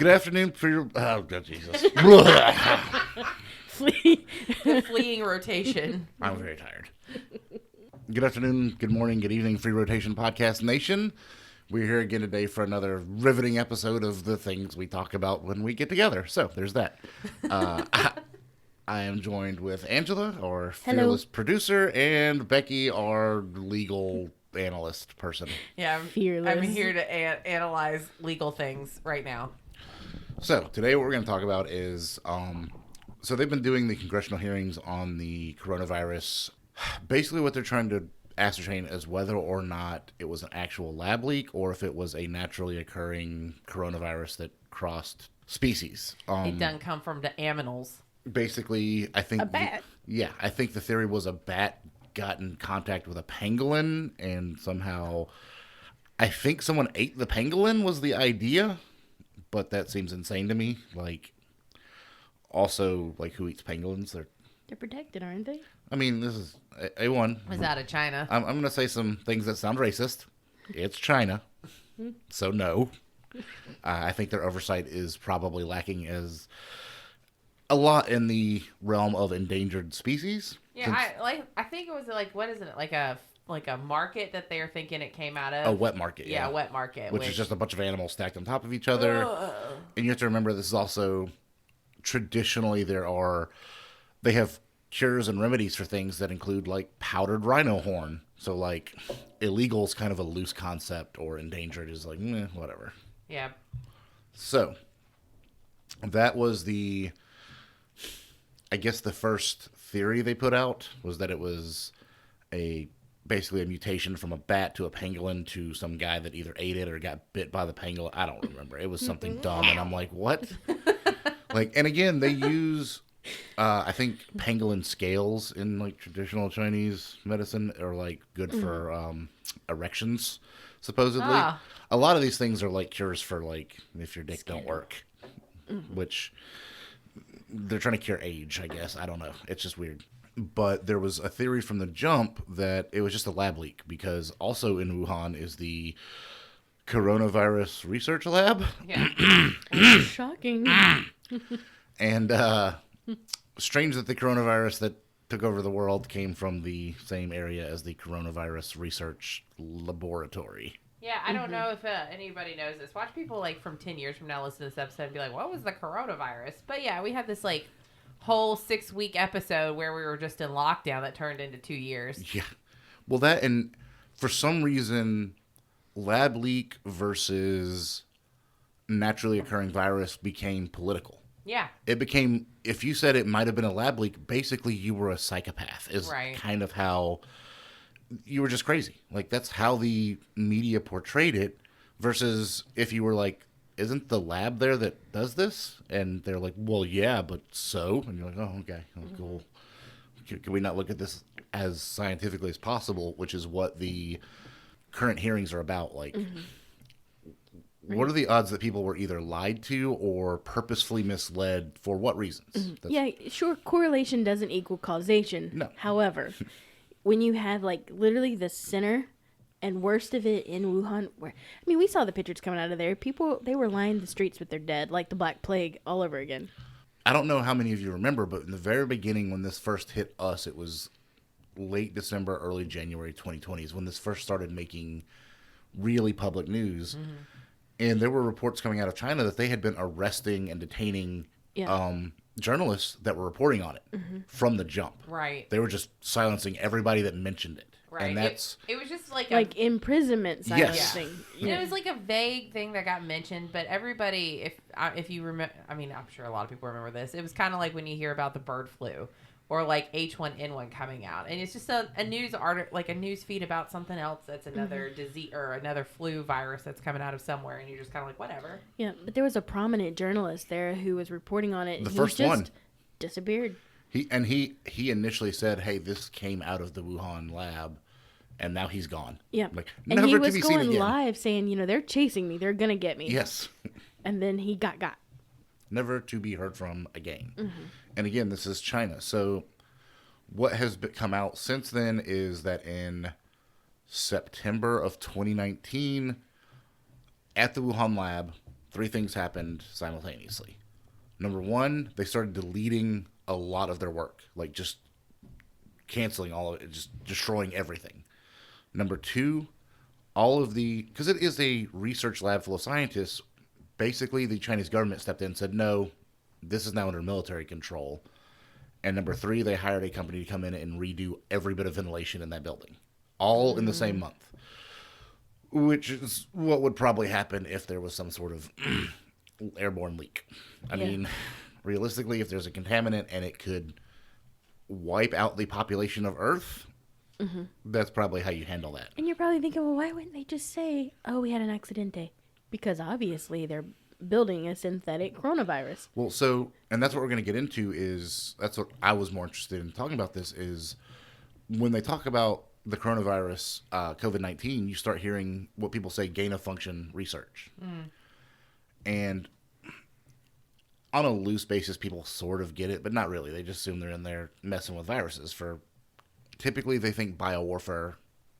Good afternoon for your... Oh, God, Jesus. The fleeing rotation. I'm very tired. Good afternoon, good morning, good evening, Free Rotation Podcast Nation. We're here again today for another riveting episode of the things we talk about when we get together. So, there's that. I am joined with Angela, our fearless producer, and Becky, our legal analyst person. Yeah, Fearless. I'm here to analyze legal things right now. So, today what we're going to talk about is, so they've been doing the congressional hearings on the coronavirus. Basically what they're trying to ascertain is whether or not it was an actual lab leak or if it was a naturally occurring coronavirus that crossed species. It doesn't come from the aminals. Basically, I think... A bat. I think the theory was a bat got in contact with a pangolin and somehow... I think someone ate the pangolin was the idea, but that seems insane to me. Also, who eats pangolins? They're protected, aren't they? I mean, this is A1. Was out of China. I'm going to say some things that sound racist. It's China, so no. I think their oversight is probably lacking as a lot in the realm of endangered species. Yeah, I think it was what is it, like a market that they're thinking it came out of? A wet market, yeah. A wet market. Which is just a bunch of animals stacked on top of each other. And you have to remember this is also, traditionally they have cures and remedies for things that include powdered rhino horn. So illegal is kind of a loose concept, or endangered is whatever. Yeah. So that was the first theory they put out was that it was basically a mutation from a bat to a pangolin to some guy that either ate it or got bit by the pangolin. I don't remember. It was something dumb, and I'm like, what? And again, they use, I think pangolin scales in traditional Chinese medicine are good for erections, supposedly. A lot of these things are cures for if your dick don't work, which they're trying to cure age, I guess. I don't know. It's just weird. But there was a theory from the jump that it was just a lab leak, because also in Wuhan is the coronavirus research lab. Yeah. Shocking. And strange that the coronavirus that took over the world came from the same area as the coronavirus research laboratory. Yeah, I don't know if anybody knows this. Watch people from 10 years from now listen to this episode and be like, what was the coronavirus? But yeah, we had this whole 6-week episode where we were just in lockdown that turned into 2 years. Yeah. Well, that, and for some reason, lab leak versus naturally occurring virus became political. Yeah. It became, if you said it might have been a lab leak, basically you were a psychopath, is right. Kind of how you were just crazy. That's how the media portrayed it, versus if you were isn't the lab there that does this? And they're like, well, yeah, but so? And you're like, oh, okay, cool. Can we not look at this as scientifically as possible, which is what the current hearings are about? What are the odds that people were either lied to or purposefully misled? For what reasons? Yeah, sure, correlation doesn't equal causation. No. However, when you have literally the center and worst of it in Wuhan, we saw the pictures coming out of there. People, they were lining the streets with their dead, like the Black Plague all over again. I don't know how many of you remember, but in the very beginning when this first hit us, it was late December, early January 2020 is when this first started making really public news. Mm-hmm. And there were reports coming out of China that they had been arresting and detaining journalists that were reporting on it from the jump. Right. They were just silencing everybody that mentioned it. Right. And that's... It was just imprisonment silencing. Yes. Yeah. It was a vague thing that got mentioned, but everybody, if you remember, I'm sure a lot of people remember this. It was kind of like when you hear about the bird flu or H1N1 coming out, and it's just a news article, a news feed about something else that's another disease or another flu virus that's coming out of somewhere, and you're just kind of whatever. Yeah, but there was a prominent journalist there who was reporting on it. The first one disappeared. He initially said, "Hey, this came out of the Wuhan lab," and now he's gone. Yeah, never and he to was be seen going again. live saying, they're chasing me, they're gonna get me. Yes. And then he got. Never to be heard from again. Mm-hmm. And again, this is China. So what has come out since then is that in September of 2019, at the Wuhan lab, three things happened simultaneously. Number one, they started deleting a lot of their work, like just canceling all of it, just destroying everything. Number two, because it is a research lab full of scientists, basically the Chinese government stepped in and said, no, this is now under military control. And number three, they hired a company to come in and redo every bit of ventilation in that building, all in the same month, which is what would probably happen if there was some sort of airborne leak. I mean, realistically, if there's a contaminant and it could wipe out the population of Earth, that's probably how you handle that. And you're probably thinking, well, why wouldn't they just say, oh, we had an accidente? Because obviously they're building a synthetic coronavirus. Well, and that's what we're going to get into that's what I was more interested in talking about this is when they talk about the coronavirus, COVID-19, you start hearing what people say gain-of-function research. And on a loose basis, people sort of get it, but not really. They just assume they're in there messing with viruses typically they think biowarfare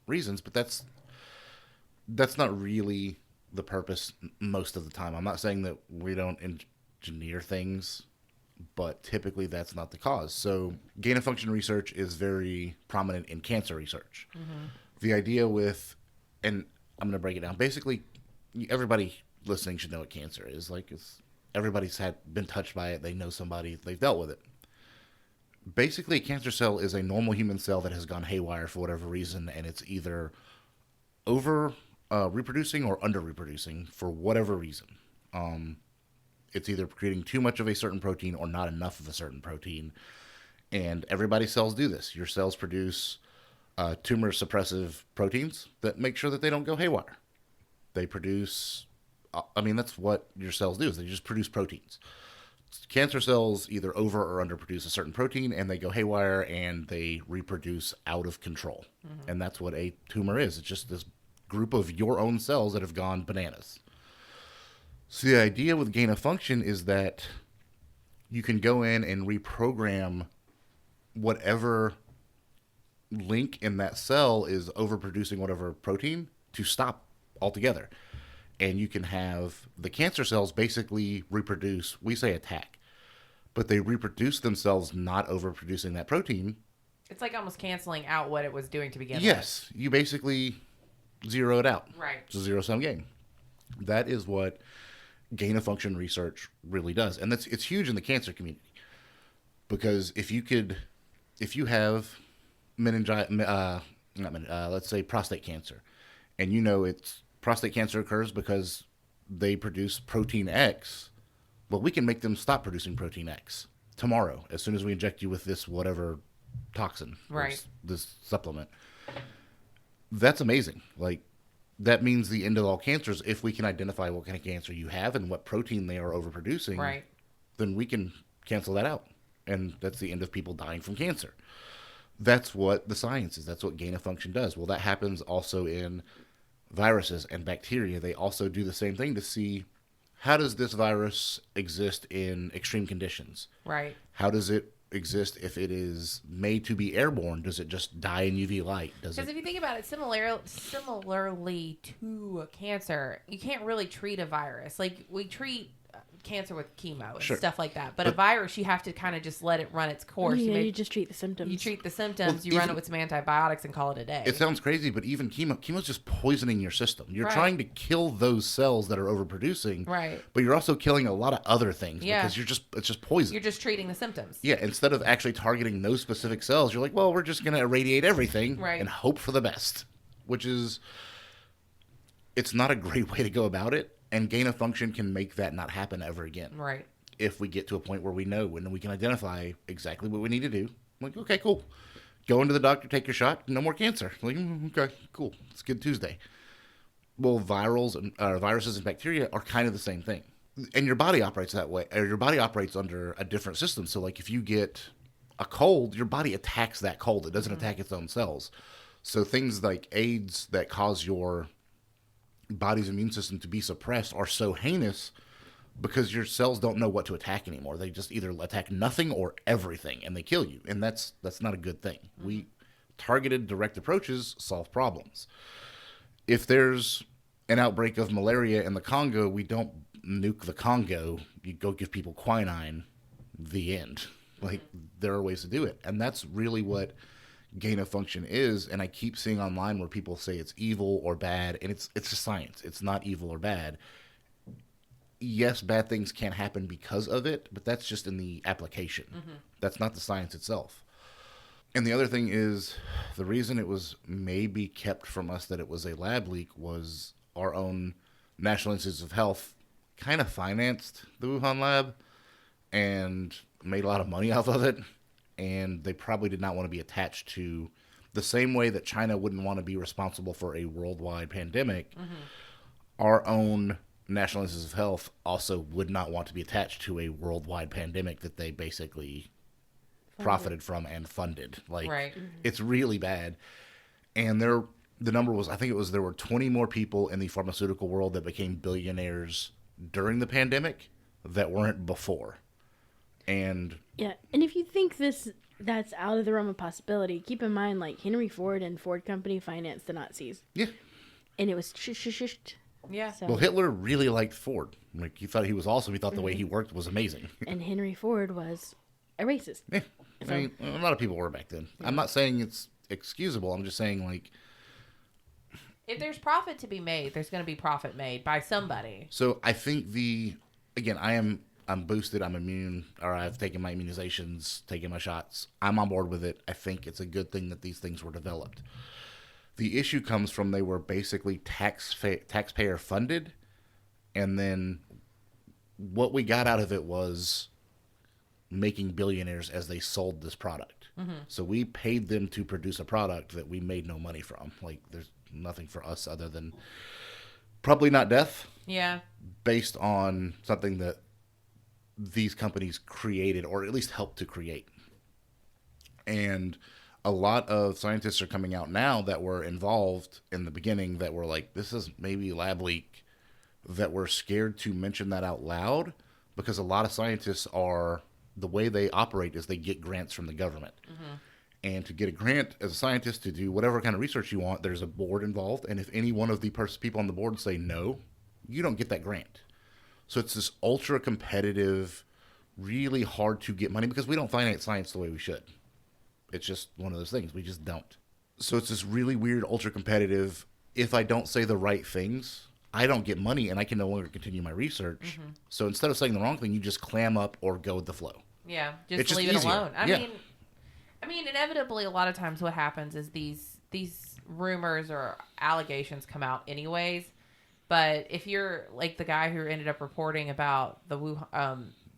reasons, but that's not really the purpose most of the time. I'm not saying that we don't engineer things, but typically that's not the cause. So gain-of-function research is very prominent in cancer research. The idea and I'm going to break it down. Basically, everybody listening should know what cancer is. Everybody's been touched by it. They know somebody. They've dealt with it. Basically, a cancer cell is a normal human cell that has gone haywire for whatever reason, and it's either over reproducing or under reproducing for whatever reason. It's either creating too much of a certain protein or not enough of a certain protein. And everybody's cells do this. Your cells produce tumor suppressive proteins that make sure that they don't go haywire. They produce, that's what your cells do, is they just produce proteins. Cancer cells either over or underproduce a certain protein, and they go haywire and they reproduce out of control. And that's what a tumor is. It's just this group of your own cells that have gone bananas. So the idea with gain of function is that you can go in and reprogram whatever link in that cell is overproducing whatever protein to stop altogether. And you can have the cancer cells basically reproduce, we say attack, but they reproduce themselves not overproducing that protein. It's like almost canceling out what it was doing to begin with. Yes, you basically zero it out. Right. It's a zero-sum game. That is what gain-of-function research really does. And it's huge in the cancer community. Because if you have let's say prostate cancer, and prostate cancer occurs because they produce protein X, well, we can make them stop producing protein X tomorrow as soon as we inject you with this whatever toxin, right? This supplement. That's amazing. That means the end of all cancers. If we can identify what kind of cancer you have and what protein they are overproducing, right, then we can cancel that out. And that's the end of people dying from cancer. That's what the science is. That's what gain of function does. Well, that happens also in viruses and bacteria. They also do the same thing to see, how does this virus exist in extreme conditions? Right. How does it exist if it is made to be airborne? Does it just die in UV light? Because if you think about it, similarly to cancer, you can't really treat a virus. We treat cancer with chemo and stuff like that. But a virus, you have to kind of just let it run its course. Yeah, you just treat the symptoms. You treat the symptoms, you run it with some antibiotics and call it a day. It sounds crazy, but even chemo's just poisoning your system. You're trying to kill those cells that are overproducing. Right. But you're also killing a lot of other things because it's just poison. You're just treating the symptoms. Yeah, instead of actually targeting those specific cells, you're like, well, we're just going to irradiate everything and hope for the best, which is, it's not a great way to go about it. And gain of function can make that not happen ever again. Right. If we get to a point where we know and we can identify exactly what we need to do. Okay, cool. Go into the doctor, take your shot, no more cancer. Okay, cool. It's Good Tuesday. Well, viruses and bacteria are kind of the same thing. And your body operates that way. Or your body operates under a different system. So, if you get a cold, your body attacks that cold. It doesn't attack its own cells. So things like AIDS that cause your body's immune system to be suppressed are so heinous because your cells don't know what to attack anymore. They just either attack nothing or everything, and they kill you. And that's not a good thing. Targeted direct approaches solve problems. If there's an outbreak of malaria in the Congo, we don't nuke the Congo, you go give people quinine, the end. Like, there are ways to do it. And that's really what gain of function is. And I keep seeing online where people say it's evil or bad, and it's just science. It's not evil or bad. Yes, bad things can happen because of it, but that's just in the application. That's not the science itself. And the other thing is, the reason it was maybe kept from us that it was a lab leak was our own National Institutes of Health kind of financed the Wuhan lab and made a lot of money off of it. And they probably did not want to be attached to the same way that China wouldn't want to be responsible for a worldwide pandemic. Our own National Institutes of Health also would not want to be attached to a worldwide pandemic that they basically profited from and funded. Like, Right. it's really bad. And the number was, I think it was, there were 20 more people in the pharmaceutical world that became billionaires during the pandemic that weren't before. And Yeah, and if you think that's out of the realm of possibility, keep in mind, like, Henry Ford and Ford Company financed the Nazis. yeah, And it was shh. Yeah. So, well, Hitler really liked Ford. Like, he thought he was awesome. He thought the way he worked was amazing. and Henry Ford was a racist. Yeah, I mean, a lot of people were back then. I'm not saying it's excusable. I'm just saying, like, If there's profit to be made, there's going to be profit made by somebody. so I think again, I'm boosted, I'm immune, or I've taken my immunizations, taken my shots. I'm on board with it. I think it's a good thing that these things were developed. The issue comes from they were basically taxpayer funded, and then what we got out of it was making billionaires as they sold this product. So we paid them to produce a product that we made no money from. Like, there's nothing for us other than probably not death, Yeah. based on something that these companies created, or at least helped to create. And a lot of scientists are coming out now that were involved in the beginning that were like, this is maybe lab leak, that were scared to mention that out loud, because a lot of scientists are, the way they operate is they get grants from the government. And to get a grant as a scientist to do whatever kind of research you want, there's a board involved. And if any one of the people on the board say no, you don't get that grant. So it's this ultra competitive, really hard to get money, because we don't finance science the way we should. It's just one of those things. We just don't. So it's this really weird, ultra competitive, if I don't say the right things, I don't get money and I can no longer continue my research. So instead of saying the wrong thing, you just clam up or go with the flow. Yeah. It's Just just leave it easier. alone. Yeah. I mean, inevitably, a lot of times what happens is these rumors or allegations come out anyways. But if you're like the guy who ended up reporting about the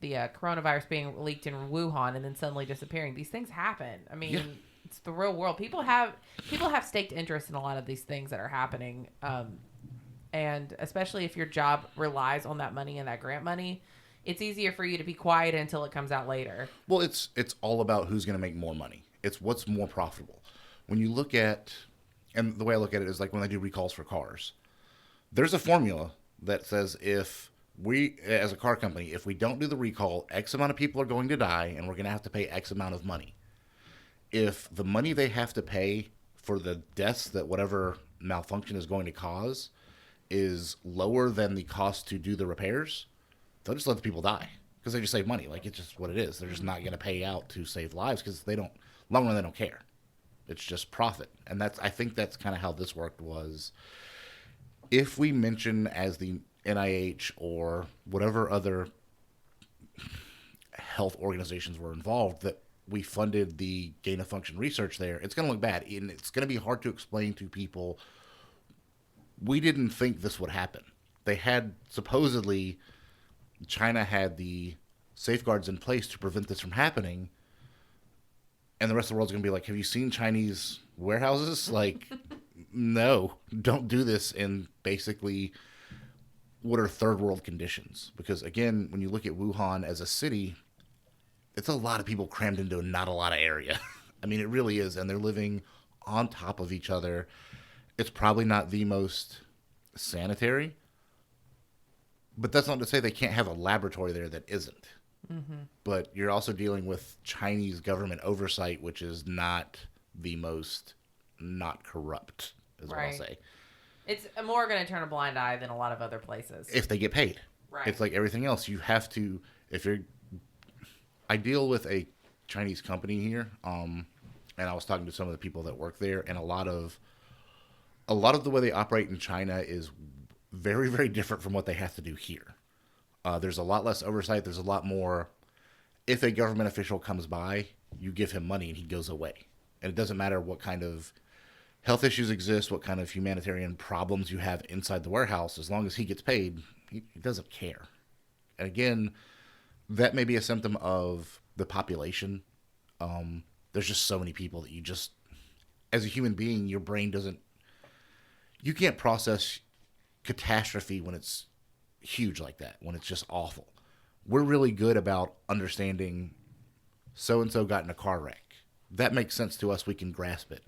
coronavirus being leaked in Wuhan and then suddenly disappearing, these things happen. I mean, Yeah. it's the real world. People have staked interest in a lot of these things that are happening, and especially if your job relies on that money and that grant money, it's easier for you to be quiet until it comes out later. Well, it's all about who's going to make more money. It's what's more profitable. When you look at, and the way I look at it is like when I do recalls for cars, there's a formula that says if we, as a car company, if we don't do the recall, X amount of people are going to die and we're going to have to pay X amount of money. If the money they have to pay for the deaths that whatever malfunction is going to cause is lower than the cost to do the repairs, they'll just let the people die because they just save money. Like, it's just what it is. They're just not going to pay out to save lives because they don't, long run, they don't care. It's just profit. And I think that's kind of how this worked was, if we mention as the NIH or whatever other health organizations were involved that we funded the gain of function research there, it's going to look bad. And it's going to be hard to explain to people, we didn't think this would happen. They had, supposedly, China had the safeguards in place to prevent this from happening. And the rest of the world's going to be like, have you seen Chinese warehouses? Like, no, don't do this in basically what are third world conditions. Because, again, when you look at Wuhan as a city, it's a lot of people crammed into not a lot of area. I mean, it really is. And they're living on top of each other. It's probably not the most sanitary. But that's not to say they can't have a laboratory there that isn't. Mm-hmm. But you're also dealing with Chinese government oversight, which is not the most not corrupt, is what I'll say. It's more going to turn a blind eye than a lot of other places. If they get paid. Right. It's like everything else. You have to, if you're, I deal with a Chinese company here, and I was talking to some of the people that work there, and a lot of the way they operate in China is very, very different from what they have to do here. There's a lot less oversight. There's a lot more. If a government official comes by, you give him money and he goes away. And it doesn't matter what kind of health issues exist, what kind of humanitarian problems you have inside the warehouse. As long as he gets paid, he doesn't care. And again, that may be a symptom of the population. There's just so many people that you just, as a human being, your brain doesn't, you can't process catastrophe when it's huge like that, when it's just awful. We're really good about understanding so-and-so got in a car wreck. That makes sense to us. We can grasp it.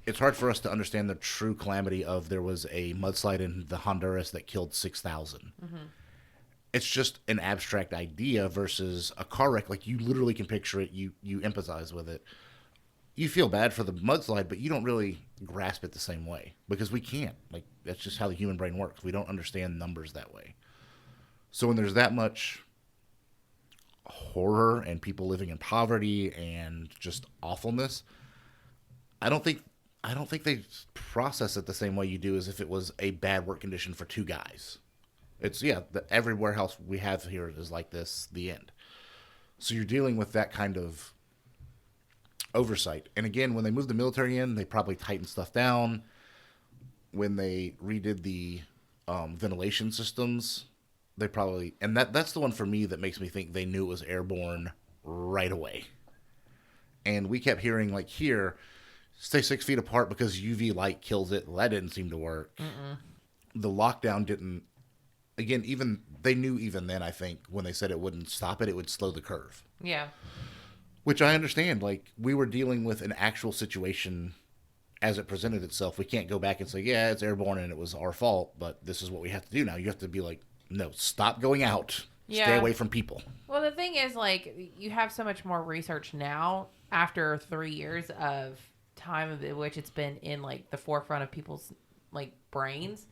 It's hard for us to understand the true calamity of there was a mudslide in the Honduras that killed 6,000. Mm-hmm. It's just an abstract idea versus a car wreck. Like, you literally can picture it. You empathize with it. You feel bad for the mudslide, but you don't really grasp it the same way because we can't. Like, that's just how the human brain works. We don't understand numbers that way. So when there's that much horror and people living in poverty and just awfulness, I don't think they process it the same way you do as if it was a bad work condition for two guys. It's, every warehouse we have here is like this, the end. So you're dealing with that kind of oversight. And again, when they moved the military in, they probably tightened stuff down. When they redid the ventilation systems, they probably, and that's the one for me that makes me think they knew it was airborne right away. And we kept hearing, like, here, stay 6 feet apart because UV light kills it. Well, that didn't seem to work. Mm-mm. The lockdown didn't, again, even, they knew even then, I think, when they said it wouldn't stop it, it would slow the curve. Yeah. Which I understand. Like, we were dealing with an actual situation as it presented itself. We can't go back and say, yeah, it's airborne and it was our fault, but this is what we have to do now. You have to be like, no, stop going out. Yeah. Stay away from people. Well, the thing is, like, you have so much more research now after 3 years of time in which it's been in, like, the forefront of people's, like, brains.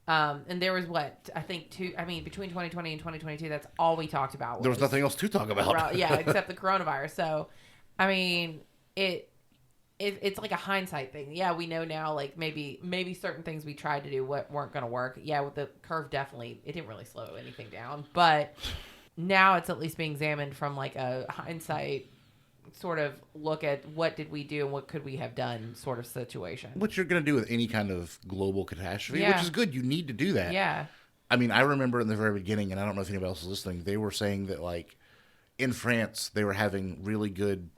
And there was between 2020 and 2022, that's all we talked about. There was nothing else to talk about. Yeah, except the coronavirus. So, I mean, it's like a hindsight thing. Yeah, we know now, like, maybe certain things we tried to do weren't going to work. Yeah, with the curve, definitely, it didn't really slow anything down. But now it's at least being examined from, like, a hindsight sort of look at what did we do and what could we have done sort of situation. What you're going to do with any kind of global catastrophe, which is good. You need to do that. Yeah. I mean, I remember in the very beginning, and I don't know if anybody else is listening, they were saying that, like, in France, they were having really good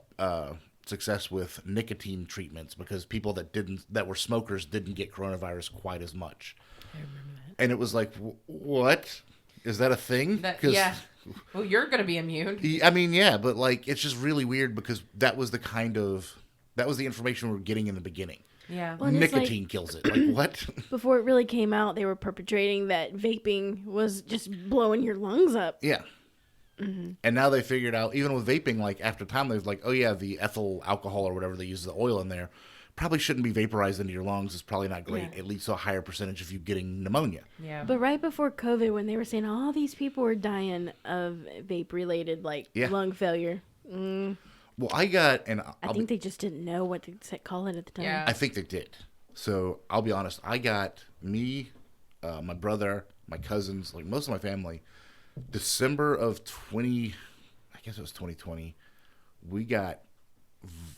success with nicotine treatments because people that were smokers didn't get coronavirus quite as much. I remember that. And it was like, what? Is that a thing? Yeah. Well, you're going to be immune. I mean, yeah, but, like, it's just really weird because that was the information we were getting in the beginning. Yeah. Well, nicotine kills it. Like, what? Before it really came out, they were perpetrating that vaping was just blowing your lungs up. Yeah. Mm-hmm. And now they figured out, even with vaping, like, after time, they're like, oh, yeah, the ethyl alcohol or whatever they use, the oil in there, probably shouldn't be vaporized into your lungs. It's probably not great. Yeah. It leads to a higher percentage of you getting pneumonia. Yeah. But right before COVID, when they were saying all these people were dying of vape-related, like, lung failure. Well, I think they just didn't know what to call it at the time. Yeah. I think they did. So I'll be honest. I got me, my brother, my cousins, like most of my family, December of 2020, we got,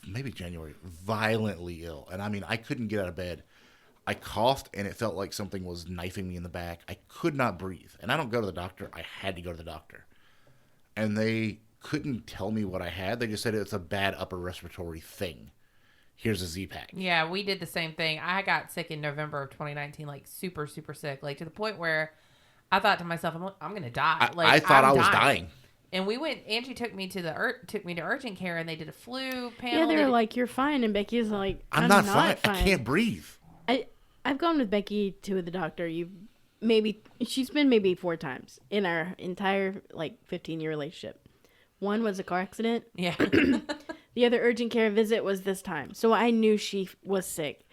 maybe January, violently ill. And I mean, I couldn't get out of bed. I coughed and it felt like something was knifing me in the back. I could not breathe. And I don't go to the doctor. I had to go to the doctor. And they couldn't tell me what I had. They just said it's a bad upper respiratory thing. Here's a Z-Pack. Yeah, we did the same thing. I got sick in November of 2019, like super, super sick. Like to the point where I thought to myself, I'm going to die. I thought I was dying. And we went. Angie took me to urgent care, and they did a flu panel. Yeah, they were like, "You're fine," and Becky's like, "I'm not fine. I can't breathe." I've gone with Becky to the doctor. She's been maybe 4 times in our entire 15-year relationship. One was a car accident. Yeah. The other urgent care visit was this time, so I knew she was sick.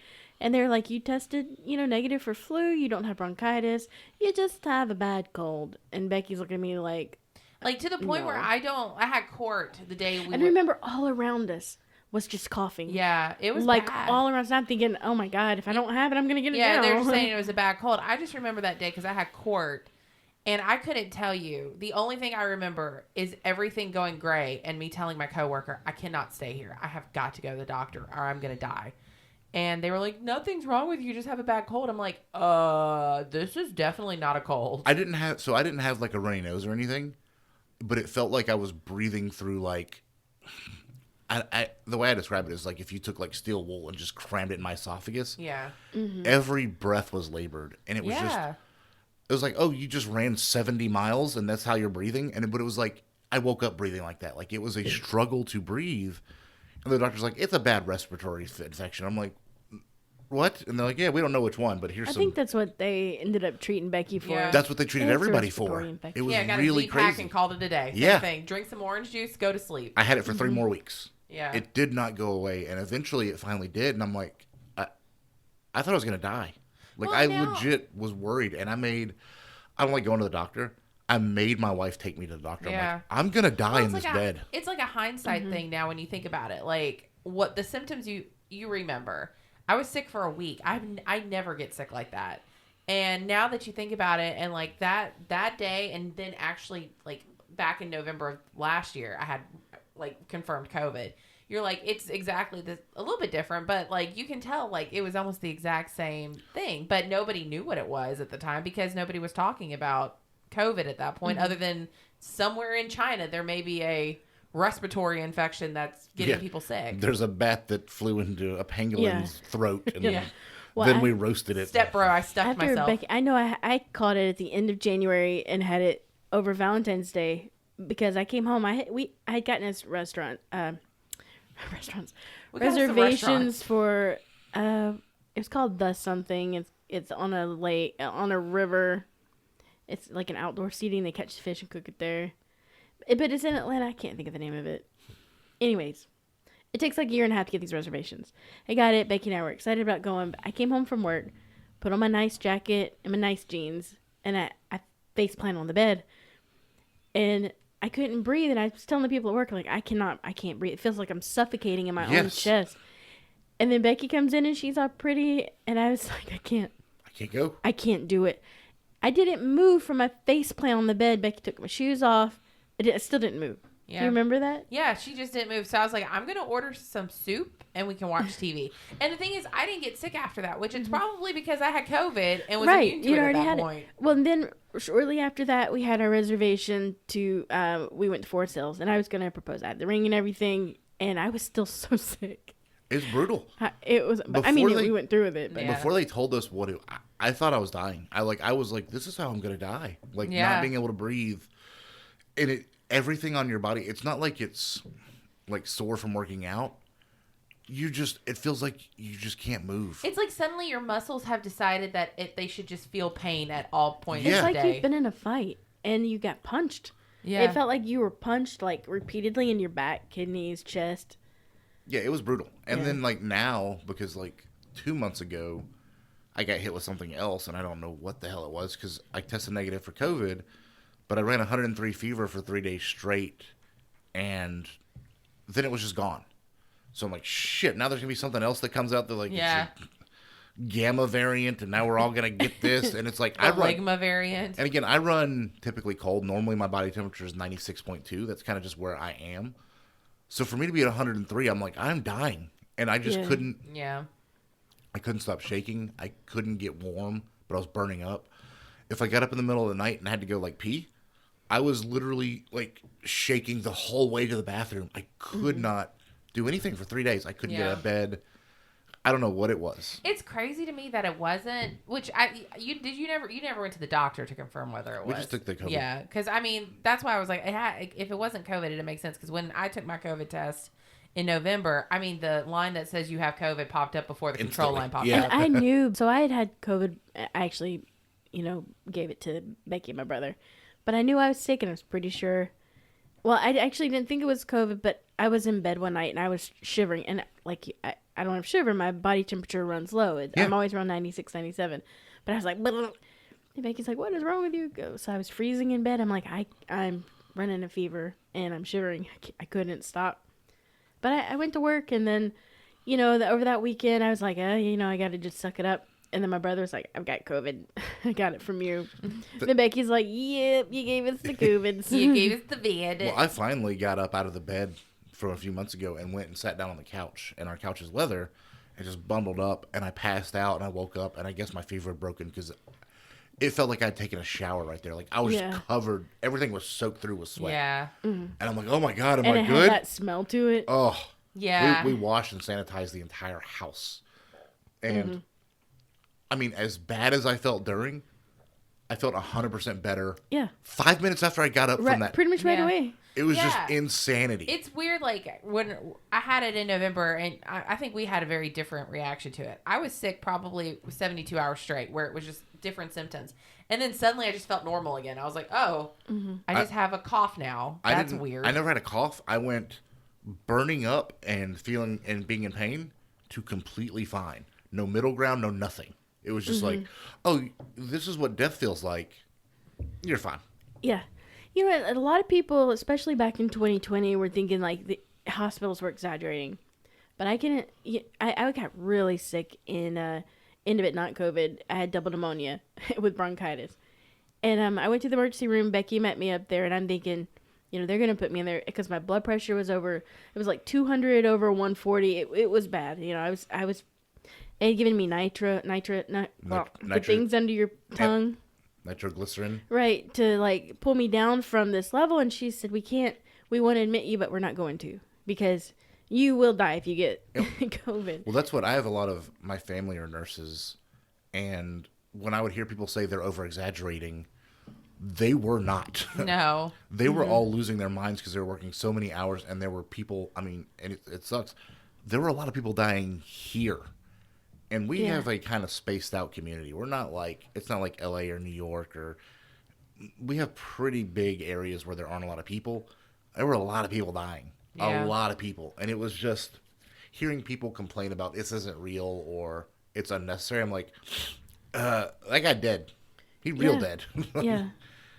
And they're like, you tested, negative for flu. You don't have bronchitis. You just have a bad cold. And Becky's looking at me like to the point where No. I had court the day we And remember, all around us was just coughing. Yeah, it was like bad. all around us. I'm thinking, oh my God, if I don't have it, I'm going to get it Yeah, now. they were saying it was a bad cold. I just remember that day because I had court. And I couldn't tell you. The only thing I remember is everything going gray and me telling my coworker, I cannot stay here. I have got to go to the doctor or I'm going to die. And they were like, nothing's wrong with you. You just have a bad cold. I'm like, this is definitely not a cold. I didn't have like a runny nose or anything, but it felt like I was breathing through like, the way I describe it is like if you took like steel wool and just crammed it in my esophagus. Yeah. Mm-hmm. Every breath was labored. And it was it was like, oh, you just ran 70 miles and that's how you're breathing? But it was like, I woke up breathing like that. Like, it was a struggle to breathe. And the doctor's like, it's a bad respiratory infection. I'm like, what? And they're like, yeah, we don't know which one, but I think that's what they ended up treating Becky for. Yeah. That's what they treated It's a everybody for. respiratory infection. It was got really a Z-Pack crazy. and called it a day. Same Yeah. thing. Drink some orange juice, go to sleep. I had it for 3 more weeks. Yeah. It did not go away. And eventually it finally did. And I'm like, I thought I was going to die. Like, Well, I now- legit was worried. And I don't like going to the doctor. I made my wife take me to the doctor. Yeah. I'm like, I'm going to die Well, in this bed. It's like a hindsight thing now when you think about it. Like, what the symptoms you remember. I was sick for a week. I never get sick like that. And now that you think about it, and like that day, and then actually like back in November of last year, I had like confirmed COVID. You're like, it's exactly a little bit different, but like you can tell like it was almost the exact same thing. But nobody knew what it was at the time because nobody was talking about COVID at that point, other than somewhere in China there may be a respiratory infection that's getting people sick. There's a bat that flew into a pangolin's throat, and Yeah. Well, then we roasted it. Step bro, I stuffed After myself. Becky, I know I caught it at the end of January and had it over Valentine's Day because I came home. I had gotten us restaurants We got us some reservations for it was called The Something. It's on a lake, on a river. It's like an outdoor seating. They catch fish and cook it there. But it's in Atlanta. I can't think of the name of it. Anyways, it takes like a year and a half to get these reservations. I got it. Becky and I were excited about going. But I came home from work, put on my nice jacket and my nice jeans, and I face planted on the bed. And I couldn't breathe. And I was telling the people at work, like, I can't breathe. It feels like I'm suffocating in my own chest. And then Becky comes in and she's all pretty. And I was like, I can't go. I can't do it. I didn't move from my face plant on the bed. Becky took my shoes off. I still didn't move. Yeah. Do you remember that? Yeah, she just didn't move. So I was like, I'm going to order some soup and we can watch TV. And the thing is, I didn't get sick after that, which is probably because I had COVID and was immune to You'd it already at that had point. it. Well, and then shortly after that, we had our reservation to, we went to Forest Hills, and I was going to propose. I had the ring and everything, and I was still so sick. It's brutal. It was, but I mean, Before we went through with it. But Yeah. Before they told us what I thought I was dying. I was like, this is how I'm going to die. Like, not being able to breathe. And everything on your body, it's not like it's like sore from working out. It feels like you just can't move. It's like suddenly your muscles have decided that they should just feel pain at all points It's of like the day. you've been in a fight, and you got punched. Yeah. It felt like you were punched, like, repeatedly in your back, kidneys, chest. Yeah, it was brutal. And Yeah. then like now, because like 2 months ago, I got hit with something else, and I don't know what the hell it was because I tested negative for COVID, but I ran 103 fever for 3 days straight, and then it was just gone. So I'm like, shit, now there's going to be something else that comes out that like it's a gamma variant, and now we're all going to get this. And it's like, the Ligma variant. And again, I run typically cold. Normally my body temperature is 96.2. That's kind of just where I am. So for me to be at 103, I'm like, I'm dying. And I just couldn't. Yeah. I couldn't stop shaking. I couldn't get warm, but I was burning up. If I got up in the middle of the night and had to go like pee, I was literally like shaking the whole way to the bathroom. I could not do anything for 3 days. I couldn't get out of bed. I don't know what it was. It's crazy to me that it wasn't. Which you never went to the doctor to confirm whether it was. We just took the COVID. Yeah, because I mean that's why I was like, if it wasn't COVID, it'd make sense. Because when I took my COVID test in November, I mean the line that says you have COVID popped up before the control line popped Yeah. up. And I knew, so I had COVID. I actually, gave it to Becky and my brother. But I knew I was sick, and I was pretty sure. Well, I actually didn't think it was COVID, but I was in bed one night, and I was shivering. And, like, I don't have shiver. My body temperature runs low. I'm always around 96, 97. But I was like, and Becky's like, what is wrong with you? So I was freezing in bed. I'm like, I'm running a fever and I'm shivering. I couldn't stop. But I went to work, and then, over that weekend, I was like, I got to just suck it up. And then my brother was like, I've got COVID. I got it from you. Then Becky's like, yep, you gave us the COVID. You gave us the vid. Well, I finally got up out of the bed from a few months ago and went and sat down on the couch. And our couch is leather. And just bundled up. And I passed out, and I woke up. And I guess my fever had broken because it felt like I'd taken a shower right there. Like, I was covered. Everything was soaked through with sweat. Yeah. And I'm like, oh, my God, am I good? And it had that smell to it. Oh. Yeah. We washed and sanitized the entire house. And, I mean, as bad as I felt during, I felt 100% better. Yeah. 5 minutes after I got up from that. Pretty much right away. It was just insanity. It's weird, like, when I had it in November, and I think we had a very different reaction to it. I was sick probably 72 hours straight, where it was just different symptoms. And then suddenly I just felt normal again. I was like, oh, I just have a cough now. That's weird. I never had a cough. I went burning up and feeling and being in pain to completely fine. No middle ground, no nothing. It was just like, oh, this is what death feels like. You're fine. Yeah. You know, a lot of people, especially back in 2020, were thinking like the hospitals were exaggerating. But I got really sick in end of it, not COVID. I had double pneumonia with bronchitis. And I went to the emergency room. Becky met me up there, and I'm thinking, they're going to put me in there because my blood pressure was over, it was like 200 over 140. It was bad. I was, they had given me the things under your tongue. Nitroglycerin. Right, to like pull me down from this level. And she said, we want to admit you, but we're not going to because you will die if you get COVID. Well, that's what I have. A lot of my family are nurses. And when I would hear people say they're over-exaggerating, they were not. No. They were all losing their minds because they were working so many hours. And there were people, I mean, and it sucks. There were a lot of people dying here. And we have a kind of spaced out community. We're not like, it's not like LA or New York, or we have pretty big areas where there aren't a lot of people. There were a lot of people dying. Yeah. A lot of people. And it was just hearing people complain about this isn't real or it's unnecessary. I'm like, that guy dead. He real dead. Yeah.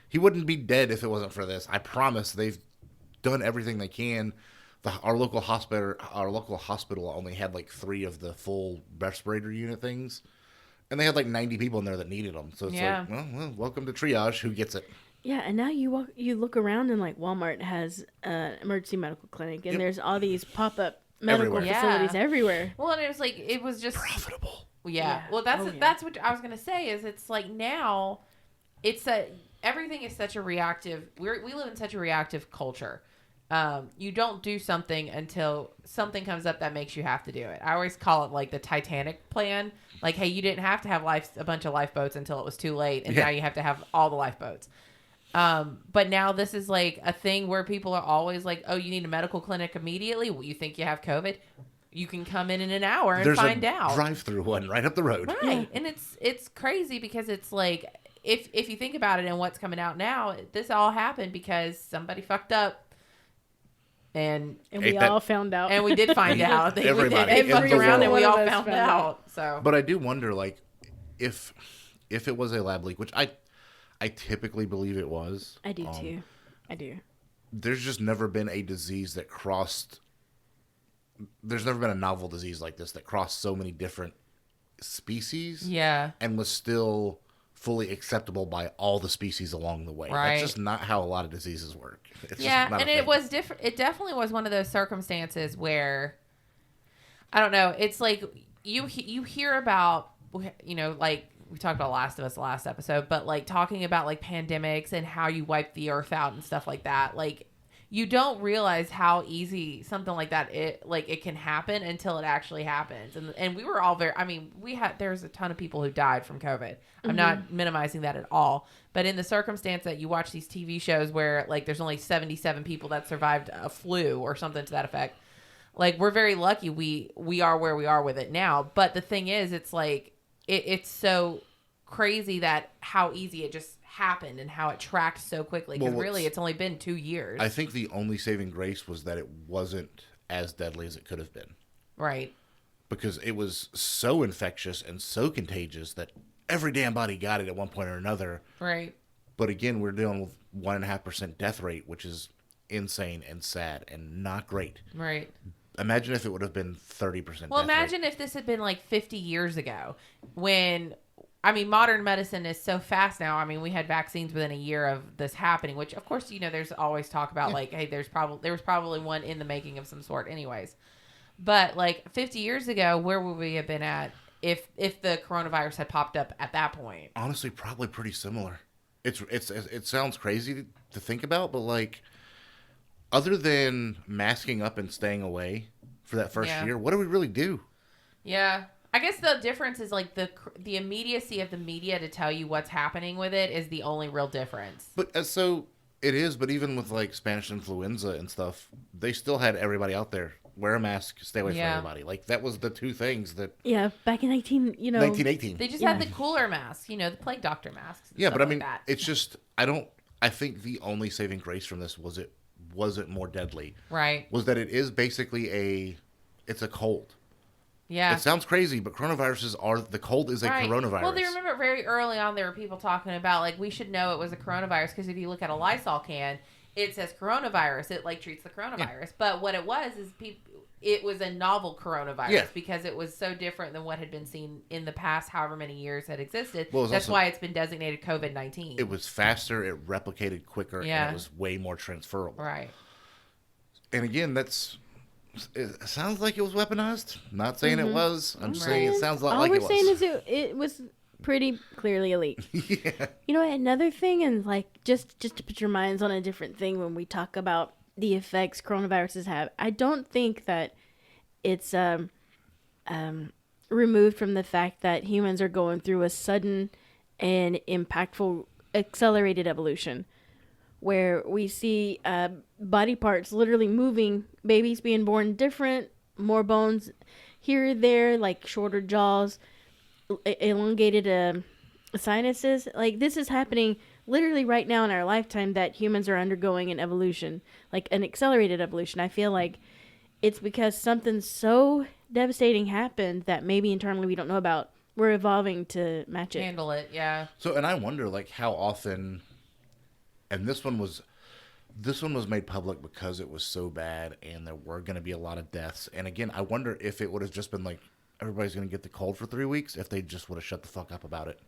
He wouldn't be dead if it wasn't for this. I promise they've done everything they can. Our local hospital only had like 3 of the full respirator unit things, and they had like 90 people in there that needed them. So it's like, well, welcome to triage. Who gets it? Yeah, and now you look around and like Walmart has an emergency medical clinic, and there's all these pop-up medical facilities everywhere. Well, and it was just profitable. Yeah. Well, that's what I was gonna say. Is it's like now, everything is such a reactive. We live in such a reactive culture. You don't do something until something comes up that makes you have to do it. I always call it like the Titanic plan. Like, hey, you didn't have to have a bunch of lifeboats until it was too late, and now you have to have all the lifeboats. But now this is like a thing where people are always like, oh, you need a medical clinic immediately? Well, you think you have COVID? You can come in an hour and find out. There's a drive-through one right up the road. Right. And it's crazy because it's like, if you think about it and what's coming out now, this all happened because somebody fucked up. And we all found out. And we did find out. Everybody. They fucked around and we all found out. So. But I do wonder, like, if it was a lab leak, which I typically believe it was. I do too. I do. There's just never been a disease that crossed. There's never been a novel disease like this that crossed so many different species. Yeah. And was still fully acceptable by all the species along the way. Right. That's just not how a lot of diseases work. It's yeah, and it was different. It definitely was one of those circumstances where, I don't know, it's like you hear about, like we talked about Last of Us last episode, but like talking about like pandemics and how you wipe the earth out and stuff like that. Like, you don't realize how easy something like that it can happen until it actually happens. And we were all there's a ton of people who died from COVID. I'm not minimizing that at all. But in the circumstance that you watch these TV shows where like there's only 77 people that survived a flu or something to that effect, like we're very lucky we are where we are with it now. But the thing is, it's like it's so crazy that how easy it just happened and how it tracked so quickly, because really it's only been 2 years. I think the only saving grace was that it wasn't as deadly as it could have been. Right. because it was so infectious and so contagious that every damn body got it at one point or another. Right. But again, we're dealing with 1.5% death rate, which is insane and sad and not great. Right. Imagine if it would have been 30%. Well, death imagine rate. if this had been like 50 years ago when, I mean, modern medicine is so fast now. I mean, we had vaccines within a year of this happening, which of course, there's always talk about like, hey, there was probably one in the making of some sort anyways. But like 50 years ago, where would we have been at if the coronavirus had popped up at that point? Honestly, probably pretty similar. It sounds crazy to think about, but like, other than masking up and staying away for that first year, what do we really do? Yeah. I guess the difference is like the immediacy of the media to tell you what's happening with it is the only real difference. But so it is, but even with like Spanish influenza and stuff, they still had everybody out there. Wear a mask, stay away from everybody. Like, that was the two things that... Yeah, back in 1918. They just had the cooler masks, the plague doctor masks. Yeah, but I mean, that. it's just, I think the only saving grace from this was it wasn't more deadly. Right. Was that it is basically it's a cold. Yeah. It sounds crazy, but the cold is a coronavirus. Well, they remember very early on there were people talking about, like, we should know it was a coronavirus because if you look at a Lysol can, it says coronavirus. It, like, treats the coronavirus. Yeah. But what it was is it was a novel coronavirus because it was so different than what had been seen in the past however many years had existed. Well, that's why it's been designated COVID-19. It was faster, it replicated quicker, and it was way more transferable. Right. And again, it sounds like it was weaponized. Not saying it was. I'm saying it sounds like it was. All we're saying is it was pretty clearly elite. Yeah. Another thing, and like just to put your minds on a different thing when we talk about the effects coronaviruses have, I don't think that it's removed from the fact that humans are going through a sudden and impactful accelerated evolution where we see body parts literally moving, babies being born different, more bones here or there, like shorter jaws, elongated sinuses. Like, this is happening literally right now in our lifetime that humans are undergoing an evolution, like an accelerated evolution. I feel like it's because something so devastating happened that maybe internally we don't know about. We're evolving to match it. Handle it, yeah. So, and I wonder, like, how often, and this one was made public because it was so bad and there were going to be a lot of deaths. And again, I wonder if it would have just been like, everybody's going to get the cold for 3 weeks, if they just would have shut the fuck up about it.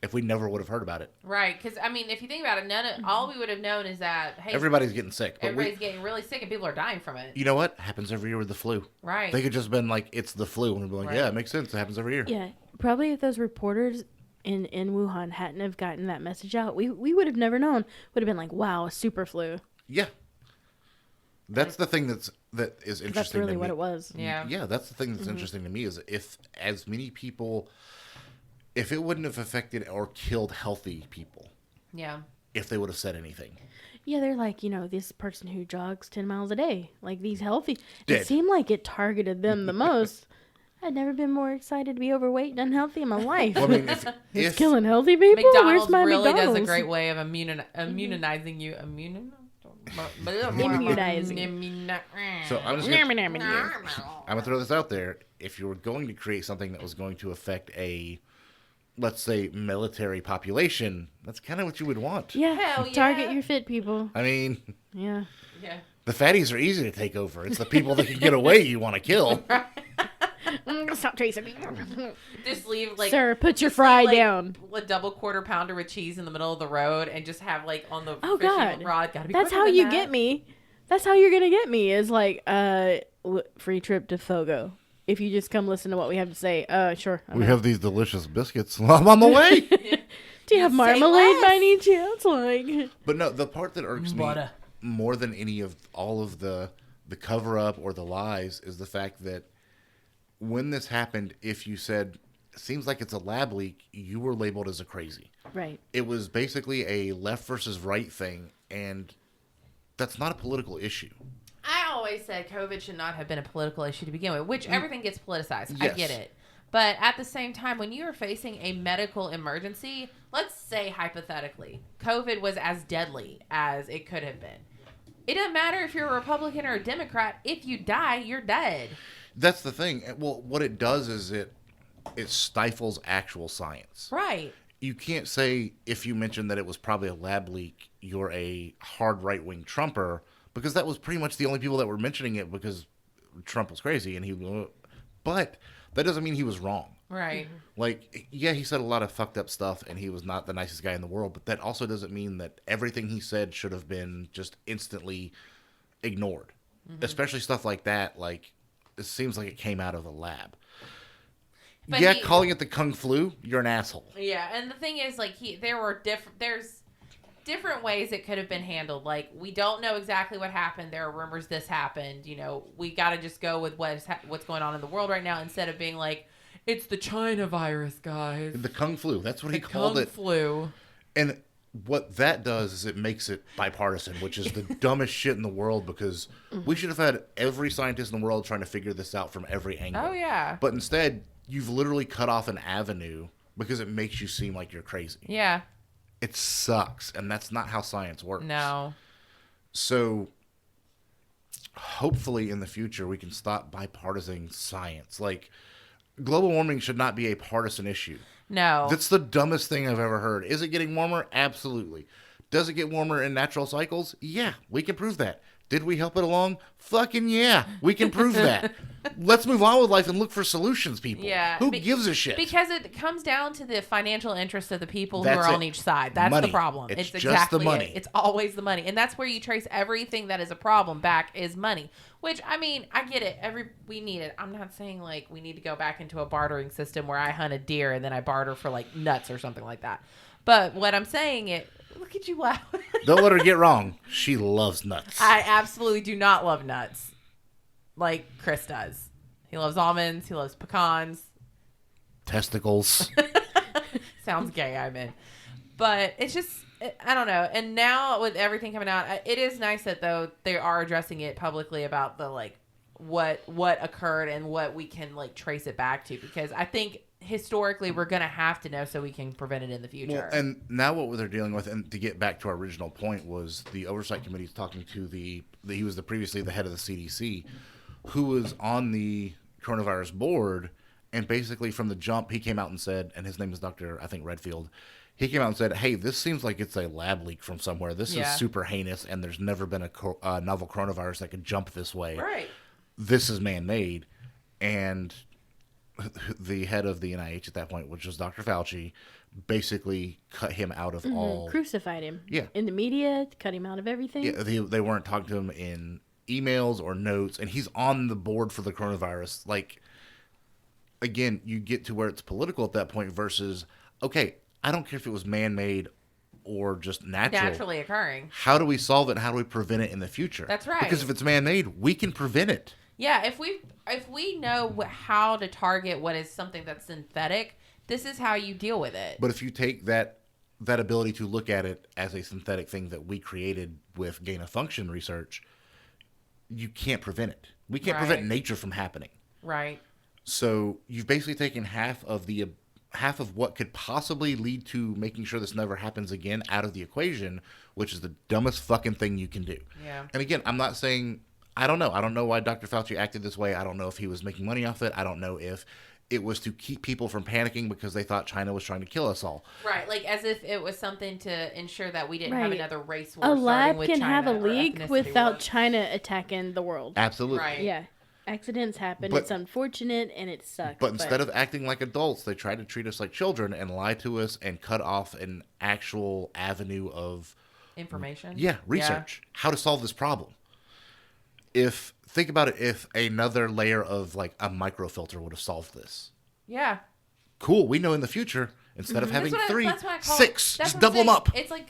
If we never would have heard about it. Right, because, I mean, if you think about it, all we would have known is that, hey... everybody's getting sick. Everybody's getting really sick and people are dying from it. You know what? Happens every year with the flu. Right. They could just been like, it's the flu. And we'd be like, yeah, it makes sense. It happens every year. Yeah. Probably if those reporters in Wuhan hadn't have gotten that message out, we would have never known. Would have been like, wow, a super flu. Yeah. That's the thing that is interesting. That's really to me. what it was. Yeah. Yeah, that's the thing that's interesting to me is if as many people... if it wouldn't have affected or killed healthy people. Yeah. If they would have said anything. Yeah, they're like, this person who jogs 10 miles a day. Like, these healthy. Dead. It seemed like it targeted them the most. I'd never been more excited to be overweight and unhealthy in my life. Well, I mean, it's killing healthy people? McDonald's Where's my really McDonald's? does a great way of immunizing you. Immunizing. So I'm just gonna throw this out there. If you were going to create something that was going to affect a, let's say, military population, that's kind of what you would want. Yeah. Hell yeah. Target your fit people. I mean, yeah. The fatties are easy to take over. It's the people that can get away you want to kill. Stop chasing me. Just leave, like... Sir, put your fry down. A double quarter pounder with cheese in the middle of the road and just have, like, on the fishing rod. Gotta be That's how you get me. That's how you're going to get me is, like, free trip to Fogo. If you just come listen to what we have to say. Sure. We have these delicious biscuits. I'm on the way. Do you have marmalade by any chance? Like... But no, the part that irks me more than any of all of the cover-up or the lies is the fact that when this happened, if you said, seems like it's a lab leak, you were labeled as a crazy. Right. It was basically a left versus right thing, and that's not a political issue. I always said COVID should not have been a political issue to begin with, which everything gets politicized. Yes. I get it. But at the same time, when you are facing a medical emergency, let's say hypothetically, COVID was as deadly as it could have been. It doesn't matter if you're a Republican or a Democrat. If you die, you're dead. That's the thing. Well, what it does is it stifles actual science. Right. You can't say if you mention that it was probably a lab leak, you're a hard right-wing Trumper, because that was pretty much the only people that were mentioning it because Trump was crazy and but that doesn't mean he was wrong. Right. Like, yeah, he said a lot of fucked up stuff and he was not the nicest guy in the world, but that also doesn't mean that everything he said should have been just instantly ignored. Mm-hmm. Especially stuff like that, like, it seems like it came out of a lab. But yeah, calling it the Kung Flu, you're an asshole. Yeah, and the thing is, like, there's different ways it could have been handled. Like, we don't know exactly what happened. There are rumors this happened. You know, we got to just go with what's going on in the world right now instead of being like, it's the China virus, guys. The Kung Flu. That's what he called it. Kung Flu. And what that does is it makes it bipartisan, which is the dumbest shit in the world, because we should have had every scientist in the world trying to figure this out from every angle. Oh, yeah. But instead, you've literally cut off an avenue because it makes you seem like you're crazy. Yeah. It sucks, and that's not how science works. No. So, hopefully in the future we can stop bipartisan science. Like, global warming should not be a partisan issue. No. That's the dumbest thing I've ever heard. Is it getting warmer? Absolutely. Does it get warmer in natural cycles? Yeah, we can prove that. Did we help it along? Fucking yeah, we can prove that. Let's move on with life and look for solutions, people. Yeah. Who gives a shit? Because it comes down to the financial interests of the people That's who are it. on each side. That's Money. the problem. It's just exactly the money. It's always the money. And that's where you trace everything that is a problem back is money. Which, I mean, I get it. We need it. I'm not saying, like, we need to go back into a bartering system where I hunt a deer and then I barter for, like, nuts or something like that. But what I'm saying is, look at you laugh. Don't let her get wrong. She loves nuts. I absolutely do not love nuts like Chris does. He loves almonds. He loves pecans. Testicles. Sounds gay, I'm in. But it's just, I don't know. And now with everything coming out, it is nice that, though, they are addressing it publicly about the, like, what occurred and what we can, like, trace it back to. Because I think historically we're going to have to know so we can prevent it in the future. Well, and now what they're dealing with, and to get back to our original point, was the Oversight Committee talking to he was previously the head of the CDC, who was on the coronavirus board, and basically from the jump, he came out and said, and his name is Dr. I think Redfield, he came out and said, hey, this seems like it's a lab leak from somewhere. This is super heinous, and there's never been a novel coronavirus that could jump this way. Right. This is man-made. And the head of the NIH at that point, which was Dr. Fauci, basically cut him out of all... Crucified him. Yeah. In the media, cut him out of everything. Yeah, they weren't talking to him in emails or notes, and he's on the board for the coronavirus. Like, again, you get to where it's political at that point versus, okay, I don't care if it was man-made or just naturally occurring. How do we solve it? How do we prevent it in the future? That's right. Because if it's man-made, we can prevent it. Yeah, if we know how to target what is something that's synthetic, this is how you deal with it. But if you take that ability to look at it as a synthetic thing that we created with gain-of-function research, you can't prevent it. We can't prevent nature from happening. Right. So you've basically taken half of what could possibly lead to making sure this never happens again out of the equation, which is the dumbest fucking thing you can do. Yeah. And again, I'm not saying, I don't know. I don't know why Dr. Fauci acted this way. I don't know if he was making money off it. I don't know if it was to keep people from panicking because they thought China was trying to kill us all. Right, like as if it was something to ensure that we didn't have another race war. A lab with can China have a leak without war. China attacking the world. Absolutely. Right. Yeah. Accidents happen. It's unfortunate and it sucks. But instead of acting like adults, they try to treat us like children and lie to us and cut off an actual avenue of information. Yeah, research. How to solve this problem. Think about it, if another layer of like a microfilter would have solved this. Yeah. Cool. We know in the future, instead of having 3, 6, just double them up. It's like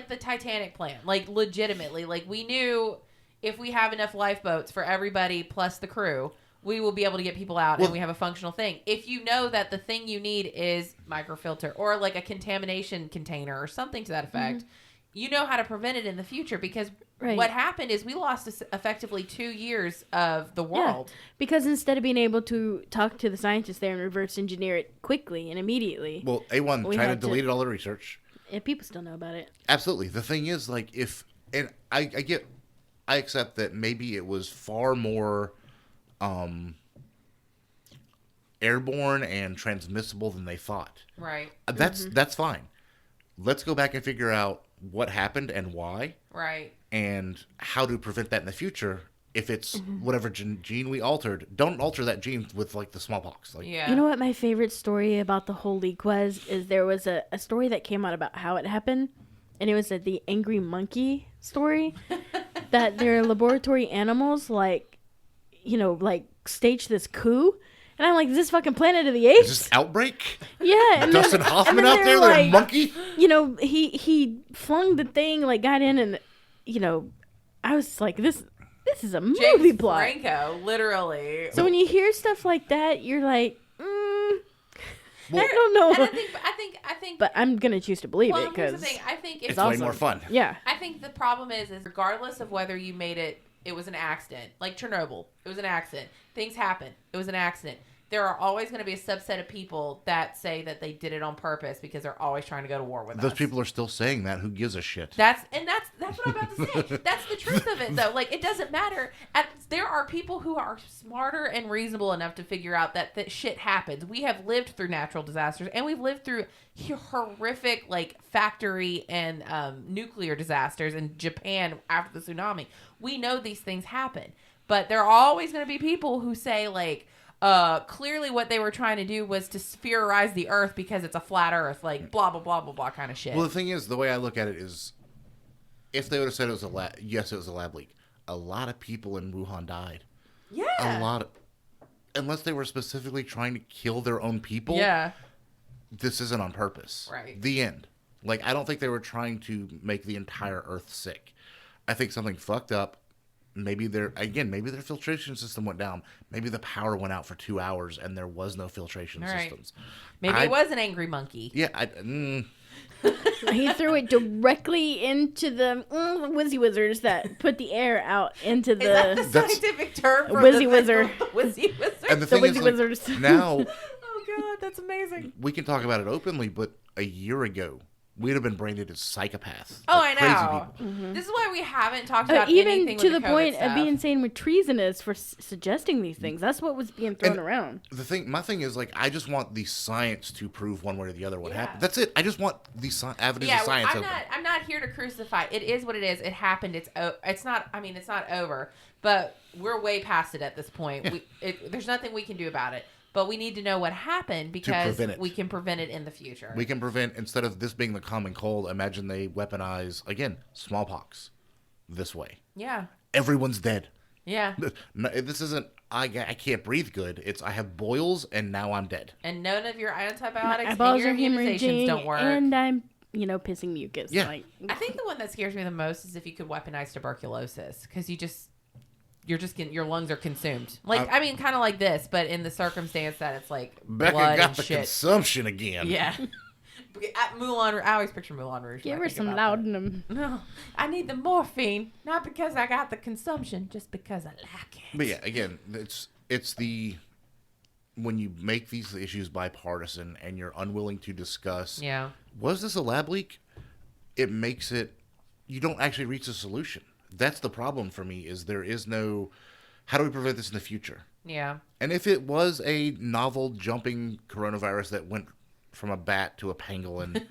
the Titanic plan. Like legitimately, like we knew if we have enough lifeboats for everybody plus the crew, we will be able to get people out and we have a functional thing. If you know that the thing you need is microfilter or like a contamination container or something to that effect, you know how to prevent it in the future because what happened is we lost effectively 2 years of the world. Yeah, because instead of being able to talk to the scientists there and reverse engineer it quickly and immediately. Well, A1 tried to delete all the research. And people still know about it. Absolutely. The thing is, like, I accept that maybe it was far more airborne and transmissible than they thought. Right. That's fine. Let's go back and figure out what happened and why. Right. And how to prevent that in the future. If it's whatever gene we altered, don't alter that gene with like the smallpox. Like, Yeah. You know what my favorite story about the whole leak was? Is there was a story that came out about how it happened. And it was the angry monkey story. That their laboratory animals, like, staged this coup. And I'm like, is this fucking Planet of the Apes? is this Outbreak? Yeah. And Dustin Hoffman out there, like, that monkey? He flung the thing, like, got in and, I was like, this is a movie James plot. Franco, literally. So when you hear stuff like that, you're like, Well, I don't know. And I think. But I'm gonna choose to believe it Well, here's the because thing. I think it's awesome. way more fun. Yeah. I think the problem is regardless of whether you made it, it was an accident. Like Chernobyl, it was an accident. Things happen. It was an accident. There are always going to be a subset of people that say that they did it on purpose because they're always trying to go to war with us. Those people are still saying that. Who gives a shit? That's what I'm about to say. That's the truth of it, though. Like, it doesn't matter. There are people who are smarter and reasonable enough to figure out that shit happens. We have lived through natural disasters, and we've lived through horrific, like, factory and nuclear disasters in Japan after the tsunami. We know these things happen. But there are always going to be people who say, like, clearly what they were trying to do was to spherize the earth because it's a flat earth, like blah, blah, blah, blah, blah kind of shit. Well, the thing is, the way I look at it is, if they would have said it was a lab, yes, it was a lab leak. A lot of people in Wuhan died. Yeah. A lot of, unless they were specifically trying to kill their own people. Yeah. This isn't on purpose. Right. The end. Like, I don't think they were trying to make the entire earth sick. I think something fucked up. Maybe their filtration system went down. Maybe the power went out for 2 hours and there was no filtration systems. Maybe it was an angry monkey. Yeah. He threw it directly into the Wizzy Wizards that put the air out into the... Is that the scientific term for Wizzy Wizard. Wizzy Wizard? And the The thing is, Wizzy like, Wizards. now Oh, God, that's amazing. we can talk about it openly, but a year ago, we'd have been branded as psychopaths. Oh, like I crazy know. people. This is why we haven't talked about even anything to with the COVID point stuff. of being saying we're treasonous for suggesting these things. That's what was being thrown around. My thing is, like, I just want the science to prove one way or the other what Yeah. happened. That's it. I just want the avenues of science open. I'm not here to crucify. It is what it is. It happened. It's not. I mean, it's not over. But we're way past it at this point. There's nothing we can do about it. But we need to know what happened because we can prevent it in the future. We can prevent, instead of this being the common cold, imagine they weaponize, again, smallpox this way. Yeah. Everyone's dead. Yeah. No, this isn't, I can't breathe good. It's, I have boils and now I'm dead. And none of your My antibiotics and eyeballs your are immunizations hemorrhaging, don't work. and I'm, pissing mucus. Yeah. Like, I think the one that scares me the most is if you could weaponize tuberculosis because you're just getting, your lungs are consumed. Like, I mean, kind of like this, but in the circumstance that it's like Becca blood got and the shit. consumption again. Yeah. At Moulin, I always picture Moulin Rouge. give when I her think some about that. laudanum. No, I need the morphine, not because I got the consumption, just because I like it. But yeah, again, it's the, when you make these issues bipartisan and you're unwilling to discuss, Yeah. was this a lab leak? It makes it, you don't actually reach a solution. That's the problem for me, is there is no, how do we prevent this in the future? Yeah. And if it was a novel jumping coronavirus that went from a bat to a pangolin,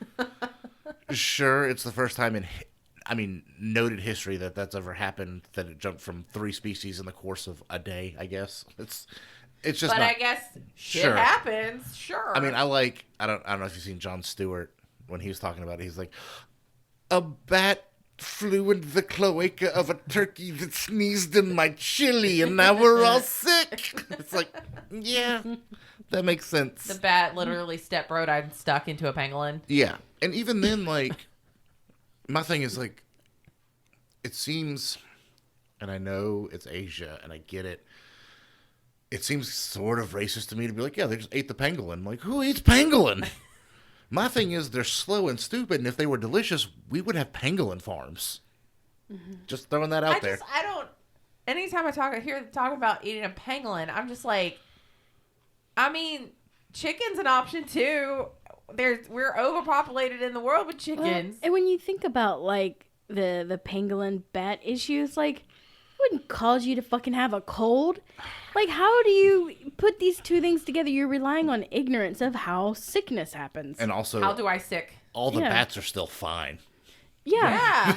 sure, it's the first time in, noted history that that's ever happened, that it jumped from 3 species in the course of a day, I guess. It's just But not, I guess shit Sure. happens. Sure. I mean, I don't know if you've seen Jon Stewart when he was talking about it. He's like, a bat flew into the cloaca of a turkey that sneezed in my chili, and now we're all sick. It's like, yeah, that makes sense. The bat literally stepped right and stuck into a pangolin. Yeah, and even then, like, my thing is, like, it seems, and I know it's Asia, and I get it, it seems sort of racist to me to be like, yeah, they just ate the pangolin. Like, who eats pangolin? My thing is, they're slow and stupid, and if they were delicious, we would have pangolin farms. Mm-hmm. Just throwing that out there. I don't. Anytime I hear talk about eating a pangolin, I'm just like, I mean, chicken's an option too. We're overpopulated in the world with chickens. And when you think about like the pangolin bat issues, like wouldn't cause you to fucking have a cold. Like, how do you put these two things together? You're relying on ignorance of how sickness happens. And also, How do I sick? all the Yeah. bats are still fine. Yeah.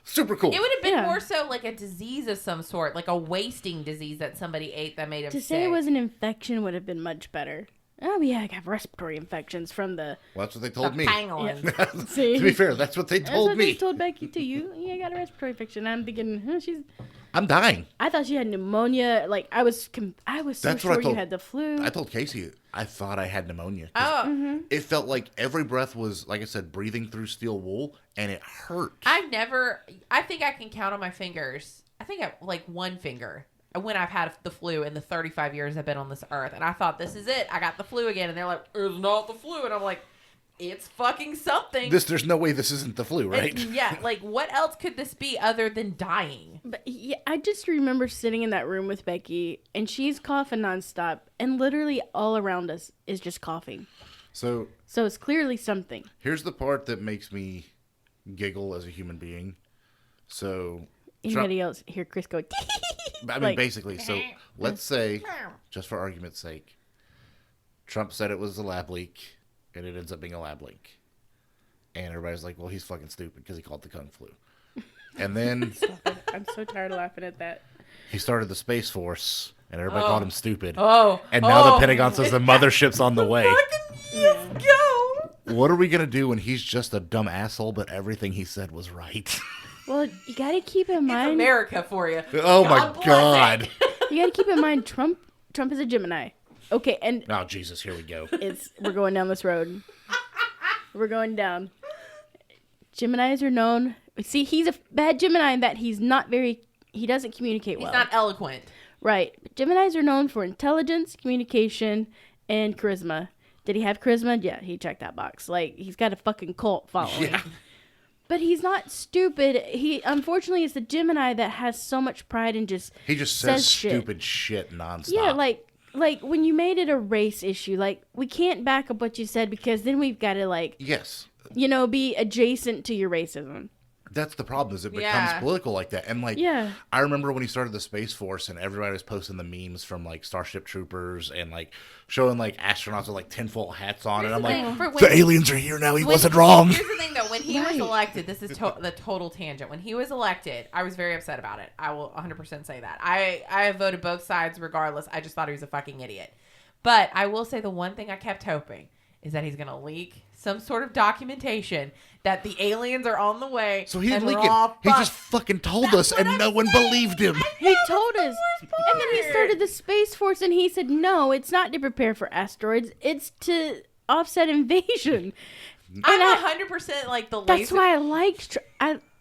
Super cool. It would have been Yeah. more so like a disease of some sort, like a wasting disease that somebody ate that made him To sick. say it was an infection would have been much better. Oh, yeah, I have respiratory infections from the... Well, that's what they told me. pangolin. See? To be fair, that's what they That's told what me. they told Becky to you. Yeah, I got a respiratory infection. I'm thinking, I'm dying. I thought she had pneumonia. Like, I was so That's what I sure you told- had the flu. I told Casey I thought I had pneumonia. 'Cause Oh, It felt like every breath was, like I said, breathing through steel wool, and it hurt. I think I can count on my fingers. I think I like one finger when I've had the flu in the 35 years I've been on this earth. And I thought, this is it. I got the flu again. And they're like, it's not the flu. And I'm like, it's fucking something. There's no way this isn't the flu, right? Yeah, like what else could this be other than dying? But yeah, I just remember sitting in that room with Becky, and she's coughing nonstop, and literally all around us is just coughing. So So it's clearly something. here's the part that makes me giggle as a human being. So Anybody else hear Chris go? I mean, like- basically, so let's say, just for argument's sake, Trump said it was a lab leak, and it ends up being a lab leak. And everybody's like, well, he's fucking stupid because he called it the Kung Flu. And then I'm so tired of laughing at that. he started the Space Force, and everybody called him stupid. Oh, And now the Pentagon says the mothership's on the way. Let's go. What are we going to do when he's just a dumb asshole, but everything he said was right? Well, you got to keep in It's mind. America for you. Oh my bless God. it. You got to keep in mind Trump is a Gemini. Okay, and Oh, Jesus, here we go. we're going down this road. We're going down. Geminis are known. See, he's a bad Gemini in that he doesn't communicate He's well. not eloquent. Right. Geminis are known for intelligence, communication, and charisma. Did he have charisma? Yeah, he checked that box. Like, he's got a fucking cult following. Yeah. But he's not stupid. He, unfortunately, is the Gemini that has so much pride and just He just says shit. stupid shit nonstop. Yeah, like when you made it a race issue, like, we can't back up what you said because then we've got to, like, Yes. be adjacent to your racism. That's the problem, is it becomes Yeah. political like that. And, like, Yeah. I remember when he started the Space Force and everybody was posting the memes from, like, Starship Troopers and, like, showing, like, astronauts with, like, tinfoil hats on. Here's and I'm the like, thing, for when- the aliens are here now. He When- wasn't wrong. Here's the thing, though. When he was Right. elected, this is the total tangent. When he was elected, I was very upset about it. I will 100% say that. I voted both sides regardless. I just thought he was a fucking idiot. But I will say the one thing I kept hoping is that he's going to leak some sort of documentation that the aliens are on the way. So he and leaked we're it. all He fucked. just fucking told That's us what and I'm no one saying. believed him. He told us. worst And then he part. started the Space Force and he said, no, it's not to prepare for asteroids. It's to offset invasion. I'm I- 100% like the That's laser. why I liked...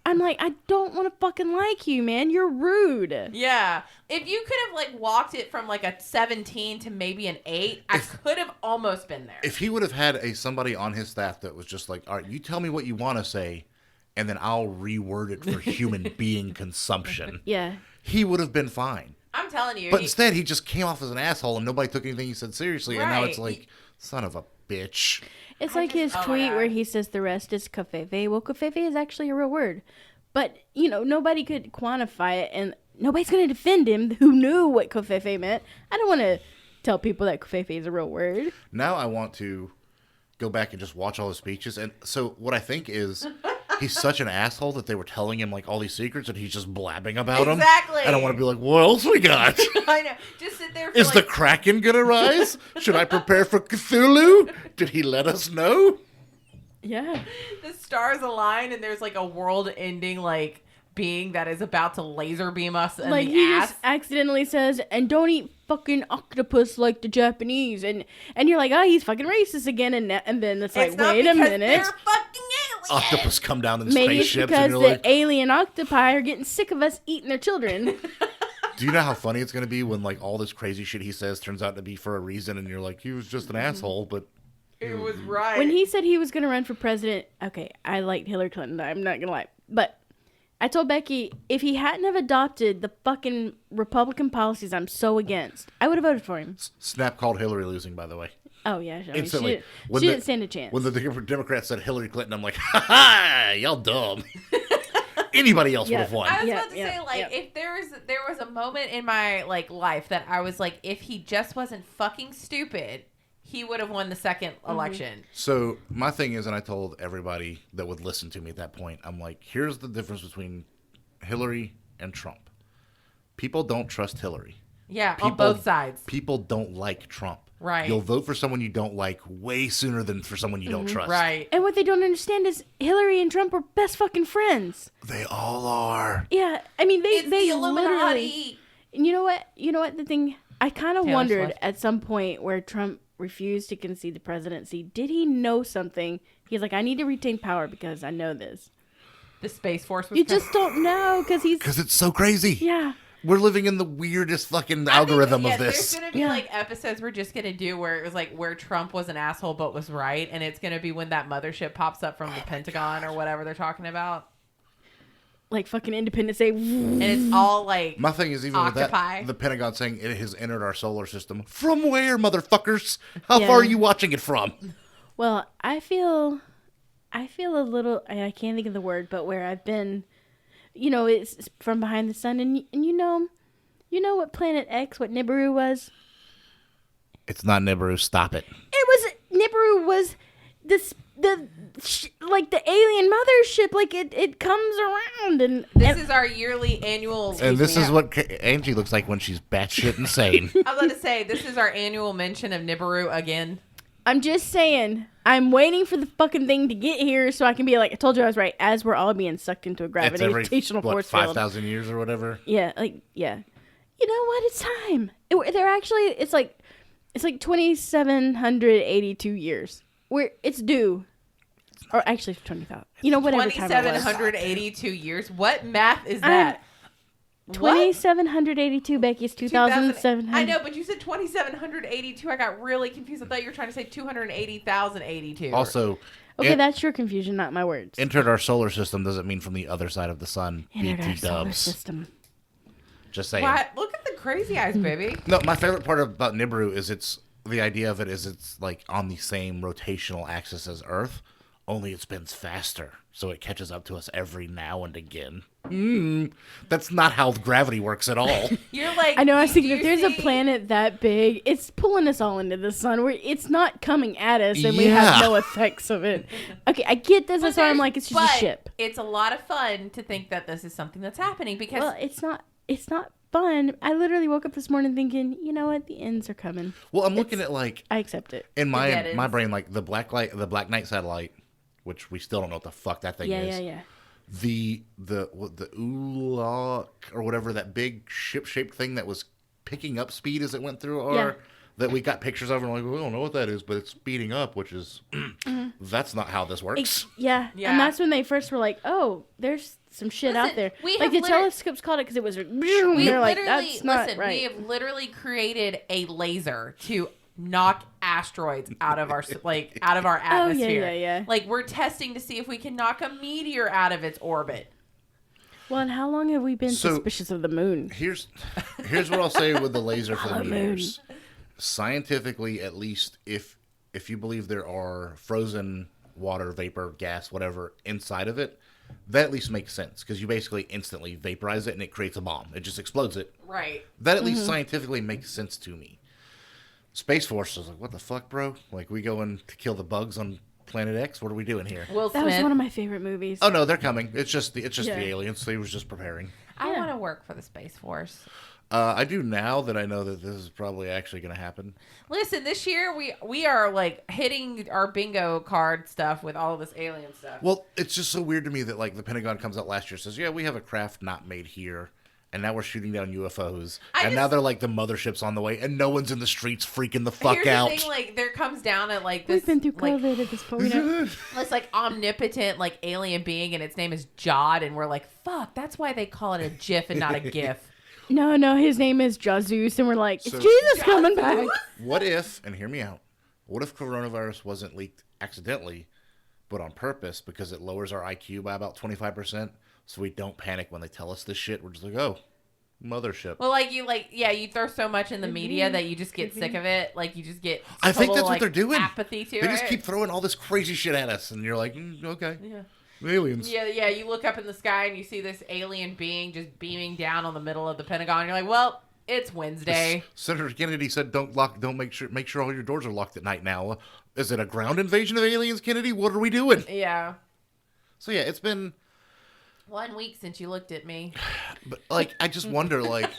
I'm like, I don't want to fucking like you, man. You're rude. Yeah. If you could have like walked it from like a 17 to maybe an 8, I could have almost been there. If he would have had somebody on his staff that was just like, all right, you tell me what you want to say, and then I'll reword it for human being consumption, Yeah. he would have been fine. I'm telling you. But instead, he just came off as an asshole, and nobody took anything he said seriously. And now Right. it's like, son of a bitch. It's I like just- his oh my tweet God. where he says the rest is covfefe. Well, covfefe is actually a real word. But, nobody could quantify it, and nobody's going to defend him who knew what covfefe meant. I don't want to tell people that covfefe is a real word. Now I want to go back and just watch all his speeches. And so what I think is he's such an asshole that they were telling him like all these secrets and he's just blabbing about them. Exactly. And I want to be like, what else we got? I know. Just sit there for Is like, the Kraken going to rise? Should I prepare for Cthulhu? Did he let us know? Yeah. the stars align and there's like a world ending like being that is about to laser beam us in Like the he ass. just accidentally says, and don't eat fucking octopus like the Japanese. And you're like, oh, he's fucking racist again. And then it's like, It's not wait a because minute. They're fucking aliens. Octopus come down in Maybe it's spaceships because and the you're like, alien octopi are getting sick of us eating their children. do you know how funny it's going to be when like all this crazy shit he says turns out to be for a reason and you're like, he was just an asshole, but It was right. When he said he was going to run for president, okay, I liked Hillary Clinton. I'm not going to lie. But I told Becky, if he hadn't have adopted the fucking Republican policies I'm so against, I would have voted for him. Snap called Hillary losing, by the way. Oh, yeah. I mean, Instantly. she When didn't stand a chance. When the Democrats said Hillary Clinton, I'm like, ha ha, y'all dumb. anybody else would have won. I was about to say, like, if there was a moment in my like life that I was like, if he just wasn't fucking stupid, he would have won the second election. So my thing is, and I told everybody that would listen to me at that point, I'm like, here's the difference between Hillary and Trump. People don't trust Hillary. Yeah, on both sides. People don't like Trump. Right. You'll vote for someone you don't like way sooner than for someone you don't trust. Right. And what they don't understand is Hillary and Trump are best fucking friends. They all are. Yeah, I mean they the literally. And you know what? The thing I kind of wondered Swift. at some point where Trump refused to concede the presidency. Did he know something? He's like, I need to retain power because I know this. The Space Force was. You just don't know because it's so crazy. Yeah. We're living in the weirdest fucking algorithm of this. There's going to be like episodes we're just going to do where it was like where Trump was an asshole but was right. And it's going to be when that mothership pops up from the Pentagon or whatever they're talking about. Like fucking Independence Day. And it's all like my thing is even octopi. With that, the Pentagon saying it has entered our solar system. From where, motherfuckers? How far are you watching it from? Well, I feel a little, I can't think of the word, but where I've been, it's from behind the sun. And you know what Planet X, what Nibiru was? It's not Nibiru. Stop it. Nibiru was the alien mothership. Like it comes around and this is our yearly annual. And this is what Angie looks like when she's batshit insane. I was going to say, this is our annual mention of Nibiru again. I'm just saying, I'm waiting for the fucking thing to get here so I can be like, I told you I was right, as we're all being sucked into a gravitational force field. 5,000 years or whatever? Yeah, yeah. You know what? It's time. It's like 2,782 years. It's due. Or actually, 20,000. Whatever time it was. 2,782 years? What math is that? 2,782, Becky. It's 2,700. I know, but you said 2,782. I got really confused. I thought you were trying to say 280,082. Also, okay, that's your confusion, not my words. Entered our solar system doesn't mean from the other side of the sun. Entered our BT solar dubs. system. Just saying. What? Look at the crazy eyes, baby. No, my favorite part about Nibiru is the idea of it is it's like on the same rotational axis as Earth, only it spins faster, so it catches up to us every now and again. That's not how gravity works at all. You're like, I know. I was thinking if there's a planet that big, it's pulling us all into the sun. Where it's not coming at us, and we have no effects of it. Okay, I get this. That's why I'm like, it's just a ship. It's a lot of fun to think that this is something that's happening because it's not. It's not fun. I literally woke up this morning thinking, you know what, the ends are coming. Well, I'm looking at like I accept it in my brain, like the Black Knight satellite, which we still don't know what the fuck that thing is. Yeah. The Ulak or whatever, that big ship-shaped thing that was picking up speed as it went through that we got pictures of and like, we don't know what that is, but it's speeding up, which is that's not how this works. Yeah. And that's when they first were like, oh, there's some shit out there. Like the telescopes called it because it was they're like, that's not right. We have literally created a laser to knock asteroids out of our atmosphere. Oh, yeah. Like we're testing to see if we can knock a meteor out of its orbit. Well, and how long have we been suspicious of the moon? Here's what I'll say with the laser for the meteors. Scientifically, at least, if you believe there are frozen water, vapor, gas, whatever inside of it, that at least makes sense because you basically instantly vaporize it and it creates a bomb. It just explodes it. Right. That at least scientifically makes sense to me. Space Force was like, what the fuck, bro? Like, we going to kill the bugs on Planet X? What are we doing here? Will Smith. That was one of my favorite movies. Oh no, they're coming. It's just the aliens. They was just preparing. I want to work for the Space Force. I do now that I know that this is probably actually going to happen. Listen, this year we are like hitting our bingo card stuff with all of this alien stuff. Well, it's just so weird to me that like the Pentagon comes out last year and says, yeah, we have a craft not made here. And now we're shooting down UFOs. Now they're like the mothership's on the way, and no one's in the streets freaking the fuck out. Here's the thing, like there comes down at like this. We've been through COVID at this point. This like omnipotent like alien being, and its name is Jod, and we're like, fuck, that's why they call it a GIF and not a GIF. No, his name is Jesus, and we're like, it's Jesus coming back. What if, and hear me out, what if coronavirus wasn't leaked accidentally, but on purpose because it lowers our IQ by about 25%? So we don't panic when they tell us this shit. We're just like, oh, mothership. Well, you throw so much in the media that you just get sick of it. Like you just get I think that's what they're doing. Apathy to it. They just keep throwing all this crazy shit at us, and you're like, okay. Yeah. Aliens. Yeah. You look up in the sky and you see this alien being just beaming down on the middle of the Pentagon. You're like, well, it's Wednesday. Senator Kennedy said, "Don't make sure all your doors are locked at night." Now, is it a ground invasion of aliens, Kennedy? What are we doing? Yeah. So yeah, it's been 1 week since you looked at me. But like, I just wonder, like,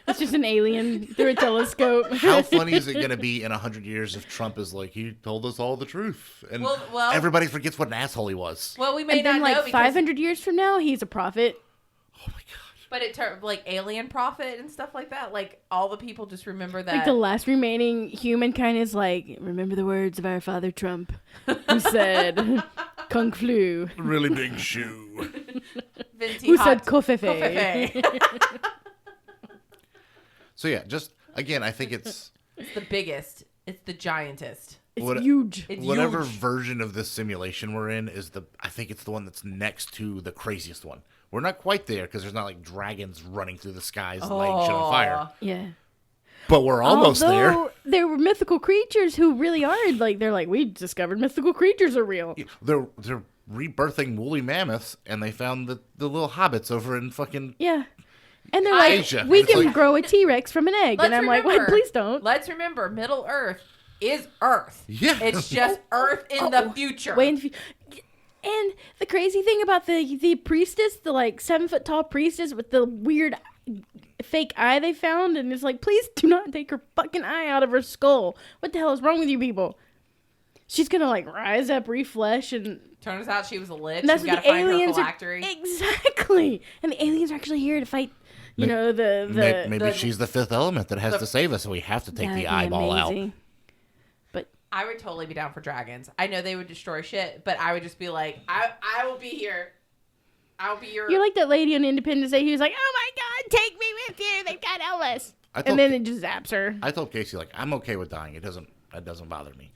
It's just an alien through a telescope. how funny is it going to be in 100 years if Trump is like, he told us all the truth, and Well- everybody forgets what an asshole he was. Well, we may And then, not know like, because 500 years from now, he's a prophet. Oh my god. But it turned like alien prophet and stuff like that. Like all the people just remember that. Like, the last remaining humankind is like, remember the words of our father Trump, who said, Kung Flu. Really big shoe. Venti Who hot said Kofefe? Kofefe. So yeah, just again, I think it's It's the biggest. It's the giantest. It's What- huge. It's whatever huge. version of this simulation we're in is I think it's the one that's next to the craziest one. We're not quite there because there's not like dragons running through the skies and lighting shit on fire. Yeah. But we're almost there. Although there were mythical creatures who really are like, they're like, we discovered mythical creatures are real. They're rebirthing woolly mammoths, and they found the little hobbits over in fucking. Yeah. And they're like, Asia. we It's can like- grow a T-Rex from an egg. Let's And I'm like, remember- wait, please don't. Let's remember, Middle Earth is Earth. Yeah. It's just Earth in the future. And the crazy thing about the priestess, the like 7-foot tall priestess with the weird fake eye they found, and it's like, please do not take her fucking eye out of her skull. What the hell is wrong with you people? She's gonna like rise up, reflesh, and Turns out she was a lich. that's We what gotta the find her aliens are. phylactery. Exactly. And the aliens are actually here to fight. You know Maybe the- she's the fifth element that has to save us, so we have to take That'd the be eyeball amazing. But I would totally be down for dragons. I know they would destroy shit, but I would just be like, I will be here. I'll be your. you're like that lady on Independence Day who's like, "Oh my God, take me with you! They've got Elvis." And then it just zaps her. I told Casey, like, I'm okay with dying. It doesn't bother me.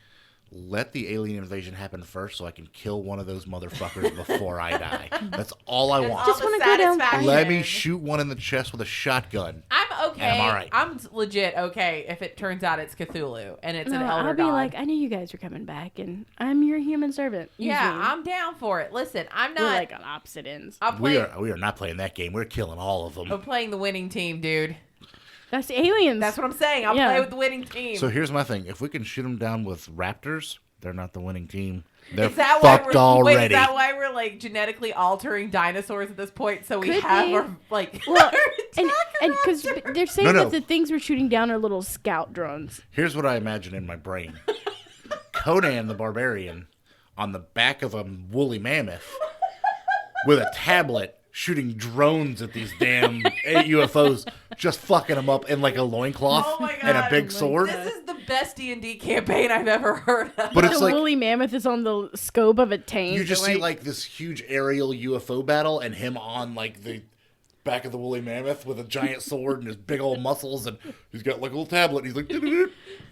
Let the alien invasion happen first so I can kill one of those motherfuckers before I die. That's all I want. Just all the wanna go down satisfaction. Let me shoot one in the chest with a shotgun. I'm okay. And I'm all right. I'm legit okay if it turns out it's Cthulhu and it's an elder I'll be god. like, I knew you guys were coming back, and I'm your human servant. yeah, usually. I'm down for it. Listen, I'm We're not. like on opposite ends. I'm We playing. are not playing that game. We're killing all of them. I'm playing the winning team, dude. That's the aliens. That's what I'm saying. I'll Yeah. play with the winning team. So here's my thing: if we can shoot them down with raptors, they're not the winning team. They're is that why fucked we're already. Wait, is that why we're like genetically altering dinosaurs at this point? So we Could have be. our like. well, our and attacker because raptors. they're saying No, no. that the things we're shooting down are little scout drones. Here's what I imagine in my brain: Conan the Barbarian on the back of a woolly mammoth with a tablet shooting drones at these damn UFOs, just fucking them up in like a loincloth Oh my and a God. big Oh my sword. God. This is the best D&D campaign I've ever heard of. But it's the like woolly mammoth is on the scope of a tank. you just and, see like this huge aerial UFO battle and him on like the back of the woolly mammoth with a giant sword and his big old muscles, and he's got like a little tablet. And he's like,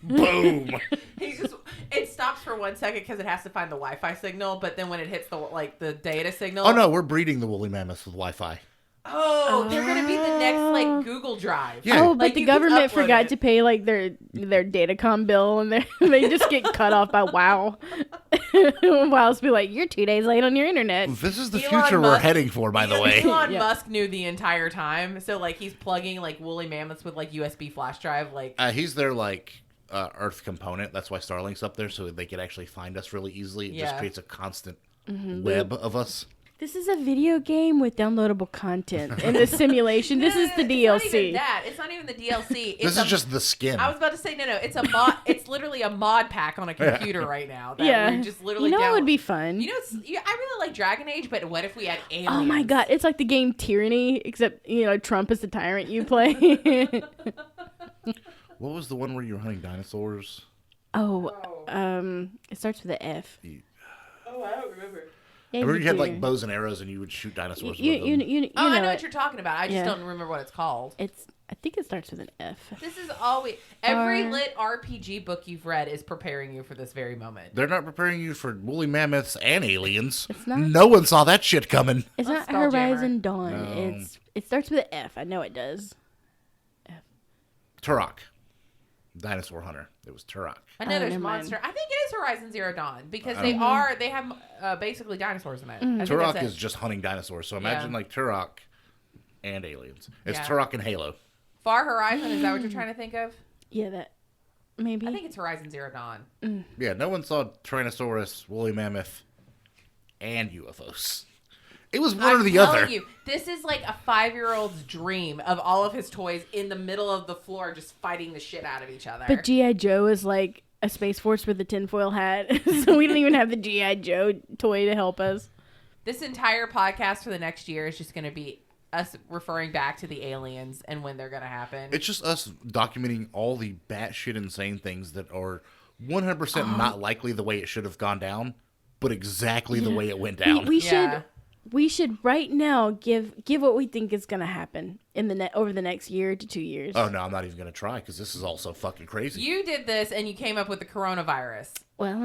boom. He's just, it stops for 1 second because it has to find the Wi-Fi signal, but then when it hits the data signal. Oh no, we're breeding the woolly mammoths with Wi-Fi. Oh, they're gonna be the next like Google Drive. Yeah. Oh, but Like, the you can government upload forgot it. to pay like their datacom bill, and they just get cut off by WoW. WoW's be like, you're 2 days late on your internet. This is the Elon future we're Musk- heading for, by the way. Elon Yeah. Musk knew the entire time, so like he's plugging like woolly mammoths with like USB flash drive. Like He's their like Earth component. That's why Starlink's up there, so they could actually find us really easily. It just Yeah. creates a constant web of us. This is a video game with downloadable content in the simulation. This is the It's not even DLC. that. It's not even the DLC. It's This is just the skin. I was about to say no. It's a mod. It's literally a mod pack on a computer right now. That Yeah, we just literally. you know what would download. be fun? You know, I really like Dragon Age, but what if we had aliens? Oh my god, it's like the game Tyranny, except Trump is the tyrant you play. What was the one where you were hunting dinosaurs? It starts with an F. Oh, I don't remember. Yeah, I remember you had do. like bows and arrows, and you would shoot dinosaurs you, with you, them. you, you Oh, know I know it. what you're talking about. I just Yeah. don't remember what it's called. I think it starts with an F. This is always every Or- lit RPG book you've read is preparing you for this very moment. They're not preparing you for woolly mammoths and aliens. It's not. No one saw that shit coming. It's Let's not spell jammer. Horizon Dawn. No. It starts with an F. I know it does. Turok. Dinosaur Hunter. It was Turok. Another never mind. monster. I think it is Horizon Zero Dawn because they have basically dinosaurs in it. I think Turok that's is it. just hunting dinosaurs. So imagine like Turok and aliens. It's Yeah. Turok and Halo. Far Horizon. Is that what you're trying to think of? Yeah, that maybe. I think it's Horizon Zero Dawn. Yeah, no one saw Tyrannosaurus, woolly mammoth, and UFOs. It was one or the other. You, this is like a 5-year-old's dream of all of his toys in the middle of the floor just fighting the shit out of each other. But G.I. Joe is like a Space Force with a tinfoil hat, so we don't even have the G.I. Joe toy to help us. This entire podcast for the next year is just going to be us referring back to the aliens and when they're going to happen. It's just us documenting all the batshit insane things that are 100% not likely the way it should have gone down, but exactly the way it went down. We should right now give what we think is gonna happen in the over the next year to 2 years. Oh no, I'm not even gonna try because this is all so fucking crazy. You did this and you came up with the coronavirus. Well,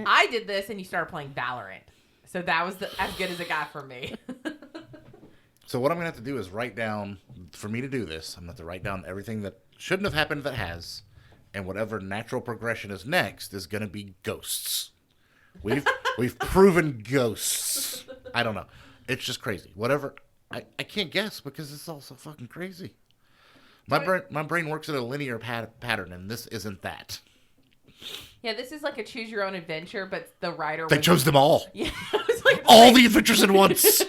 I did this and you started playing Valorant. So that was as good as it got for me. So what I'm gonna have to do is write down, for me to do this, I'm gonna have to write down everything that shouldn't have happened that has, and whatever natural progression is next is gonna be ghosts. We've proven ghosts. I don't know. It's just crazy. Whatever. I can't guess because it's all so fucking crazy. My brain works in a linear pattern, and this isn't that. Yeah, this is like a choose your own adventure, but the writer They chose them all. Yeah, it was like All the adventures at once.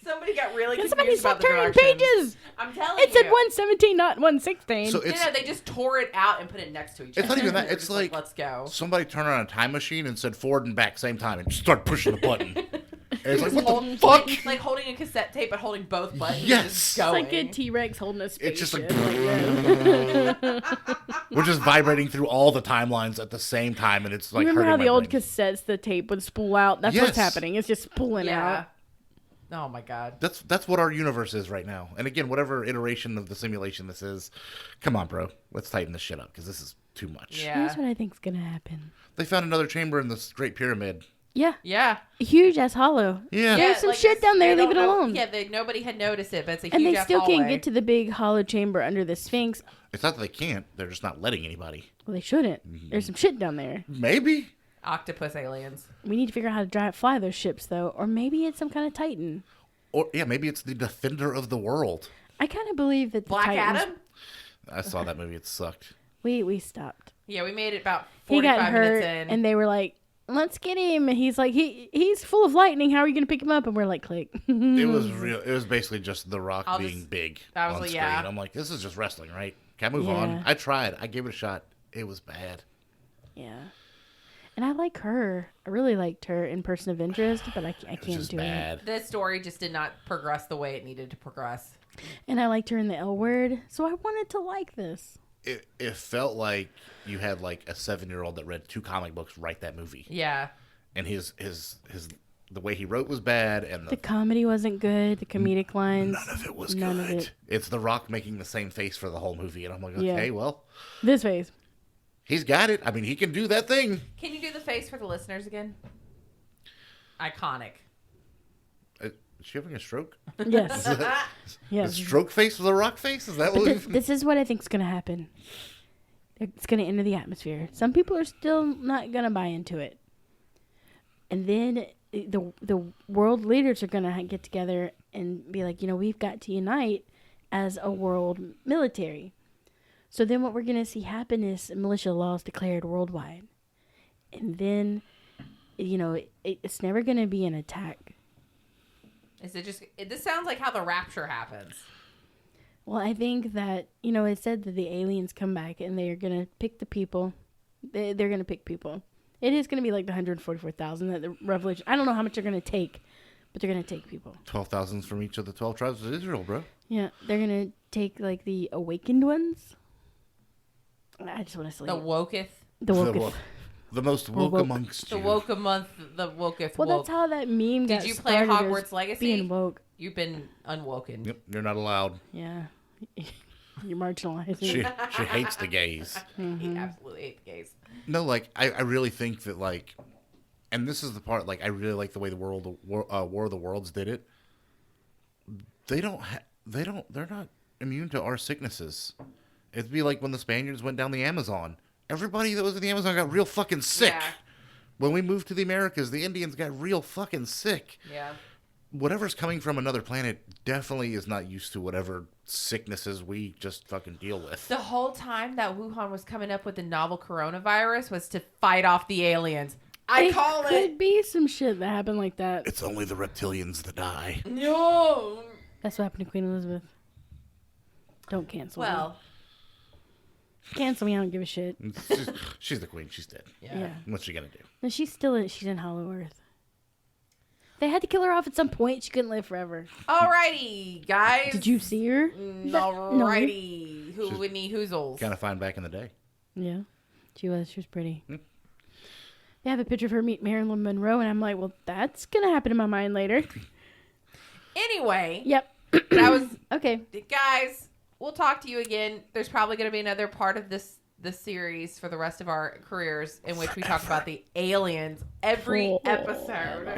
Somebody got really Can confused somebody about stop the turning directions. pages? I'm telling It you. said 117, not 116. So it's They just tore it out and put it next to each other. not even that. They were It's just like let's go. somebody turned on a time machine and said forward and back same time and just started pushing the button. And it's like, what the fuck? Like holding a cassette tape, but holding both buttons. Yes. And just It's going. like a T-Rex holding a spaceship. It's just like that. we're just vibrating through all the timelines at the same time, and it's like Remember how hurting the my old brain. cassettes, the tape would spool out? That's Yes. what's happening. It's just spooling out. Oh my god. That's what our universe is right now. And again, whatever iteration of the simulation this is, come on, bro. Let's tighten this shit up because this is too much. Yeah. Here's what I think's gonna happen. They found another chamber in this Great Pyramid. Yeah, Yeah. huge as hollow. Yeah. There's some shit down there, they leave don't it know- alone. Yeah, nobody had noticed it, but it's a And huge they ass still can't hallway. get to the big hollow chamber under the Sphinx. It's not that they can't. They're just not letting anybody. Well, they shouldn't. There's some shit down there. Maybe. Octopus aliens. We need to figure out how to fly those ships, though. Or maybe it's some kind of Titan. Or, yeah, maybe it's the defender of the world. I kind of believe that the Black Titans... Adam? I saw that movie. It sucked. We stopped. Yeah, we made it about He 45 got minutes hurt, in. and they were like, let's get him. And he's like, he's full of lightning. How are you going to pick him up? And we're like, click. It was real. It was basically just The Rock I'll being just- big that was on like, screen. yeah. I'm like, this is just wrestling, right? Can I move Yeah. on? I tried. I gave it a shot. It was bad. Yeah. And I like her. I really liked her in Person of Interest, but I It was can't just do bad. it. This story just did not progress the way it needed to progress. And I liked her in the L Word, so I wanted to like this. It felt like you had like a 7-year-old that read 2 comic books write that movie, Yeah. and his the way he wrote was bad, and The comedy wasn't good. The comedic lines. none of it was none good. of it. It's The Rock making the same face for the whole movie, and I'm like, Yeah. okay, well, This face. he's got it. I mean, he can do that thing. Can you do the face for the listeners again? Iconic. Is she having a stroke? Yes. The yes. stroke face with The Rock face? Is that But what? this is what I think is going to happen. It's going to enter the atmosphere. Some people are still not going to buy into it. And then the world leaders are going to get together and be like, we've got to unite as a world military. So then what we're going to see happen is militia laws declared worldwide. And then, it's never going to be an attack. Is it just... This sounds like how the rapture happens. Well, I think that, it said that the aliens come back and they're going to pick the people. They're going to pick people. It is going to be like the 144,000 that the revelation... I don't know how much they're going to take, but they're going to take people. 12,000 from each of the 12 tribes of Israel, bro. Yeah, they're going to take, like, the awakened ones. I just want to sleep. The woketh. The woke. The most woke woke. amongst The you. woke a month. The woketh Well, woke. that's how that meme got Did you play started, Hogwarts as Legacy? being woke. You've been unwoken. Yep, you're not allowed. Yeah. You're marginalizing. She hates the gays. He absolutely hate the gays. No, like I really think that like, and this is the part like I really like the way the War of the Worlds did it. They're not immune to our sicknesses, It'd be like when the Spaniards went down the Amazon. Everybody that was in the Amazon got real fucking sick. Yeah. When we moved to the Americas, the Indians got real fucking sick. Yeah. Whatever's coming from another planet definitely is not used to whatever sicknesses we just fucking deal with. The whole time that Wuhan was coming up with the novel coronavirus was to fight off the aliens. I call it. Could be some shit that happened like that. It's only the reptilians that die. No. That's what happened to Queen Elizabeth. Don't cancel me. Well. Cancel me, I don't give a shit. She's the queen. She's dead. Yeah. What's she gonna do? No, she's in Hollow Earth. They had to kill her off at some point. She couldn't live forever. Alrighty, guys. Did you see her? Alrighty. No. Whitney Hoozles. Kind of fine back in the day. Yeah. She was pretty. They have a picture of her meet Marilyn Monroe, and I'm like, well, that's going to happen in my mind later. Anyway. Yep. That was... Okay. Guys, we'll talk to you again. There's probably going to be another part of this series for the rest of our careers in which we talk about the aliens every episode.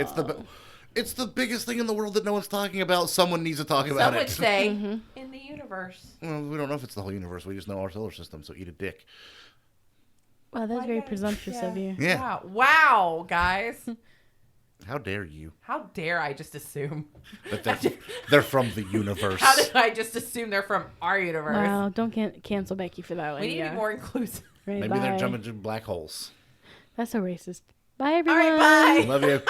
It's the biggest thing in the world that no one's talking about. Someone needs to talk about Some it. would say in the universe. Well, we don't know if it's the whole universe. We just know our solar system, so eat a dick. Wow, that's very presumptuous of you. Yeah. Wow, guys. How dare you? How dare I just assume? That they're from the universe. How did I just assume they're from our universe? Wow, don't cancel Becky for that one. We need to be more inclusive. Right, Maybe they're jumping to black holes. That's so racist. Bye, everyone. All right, bye. Love you.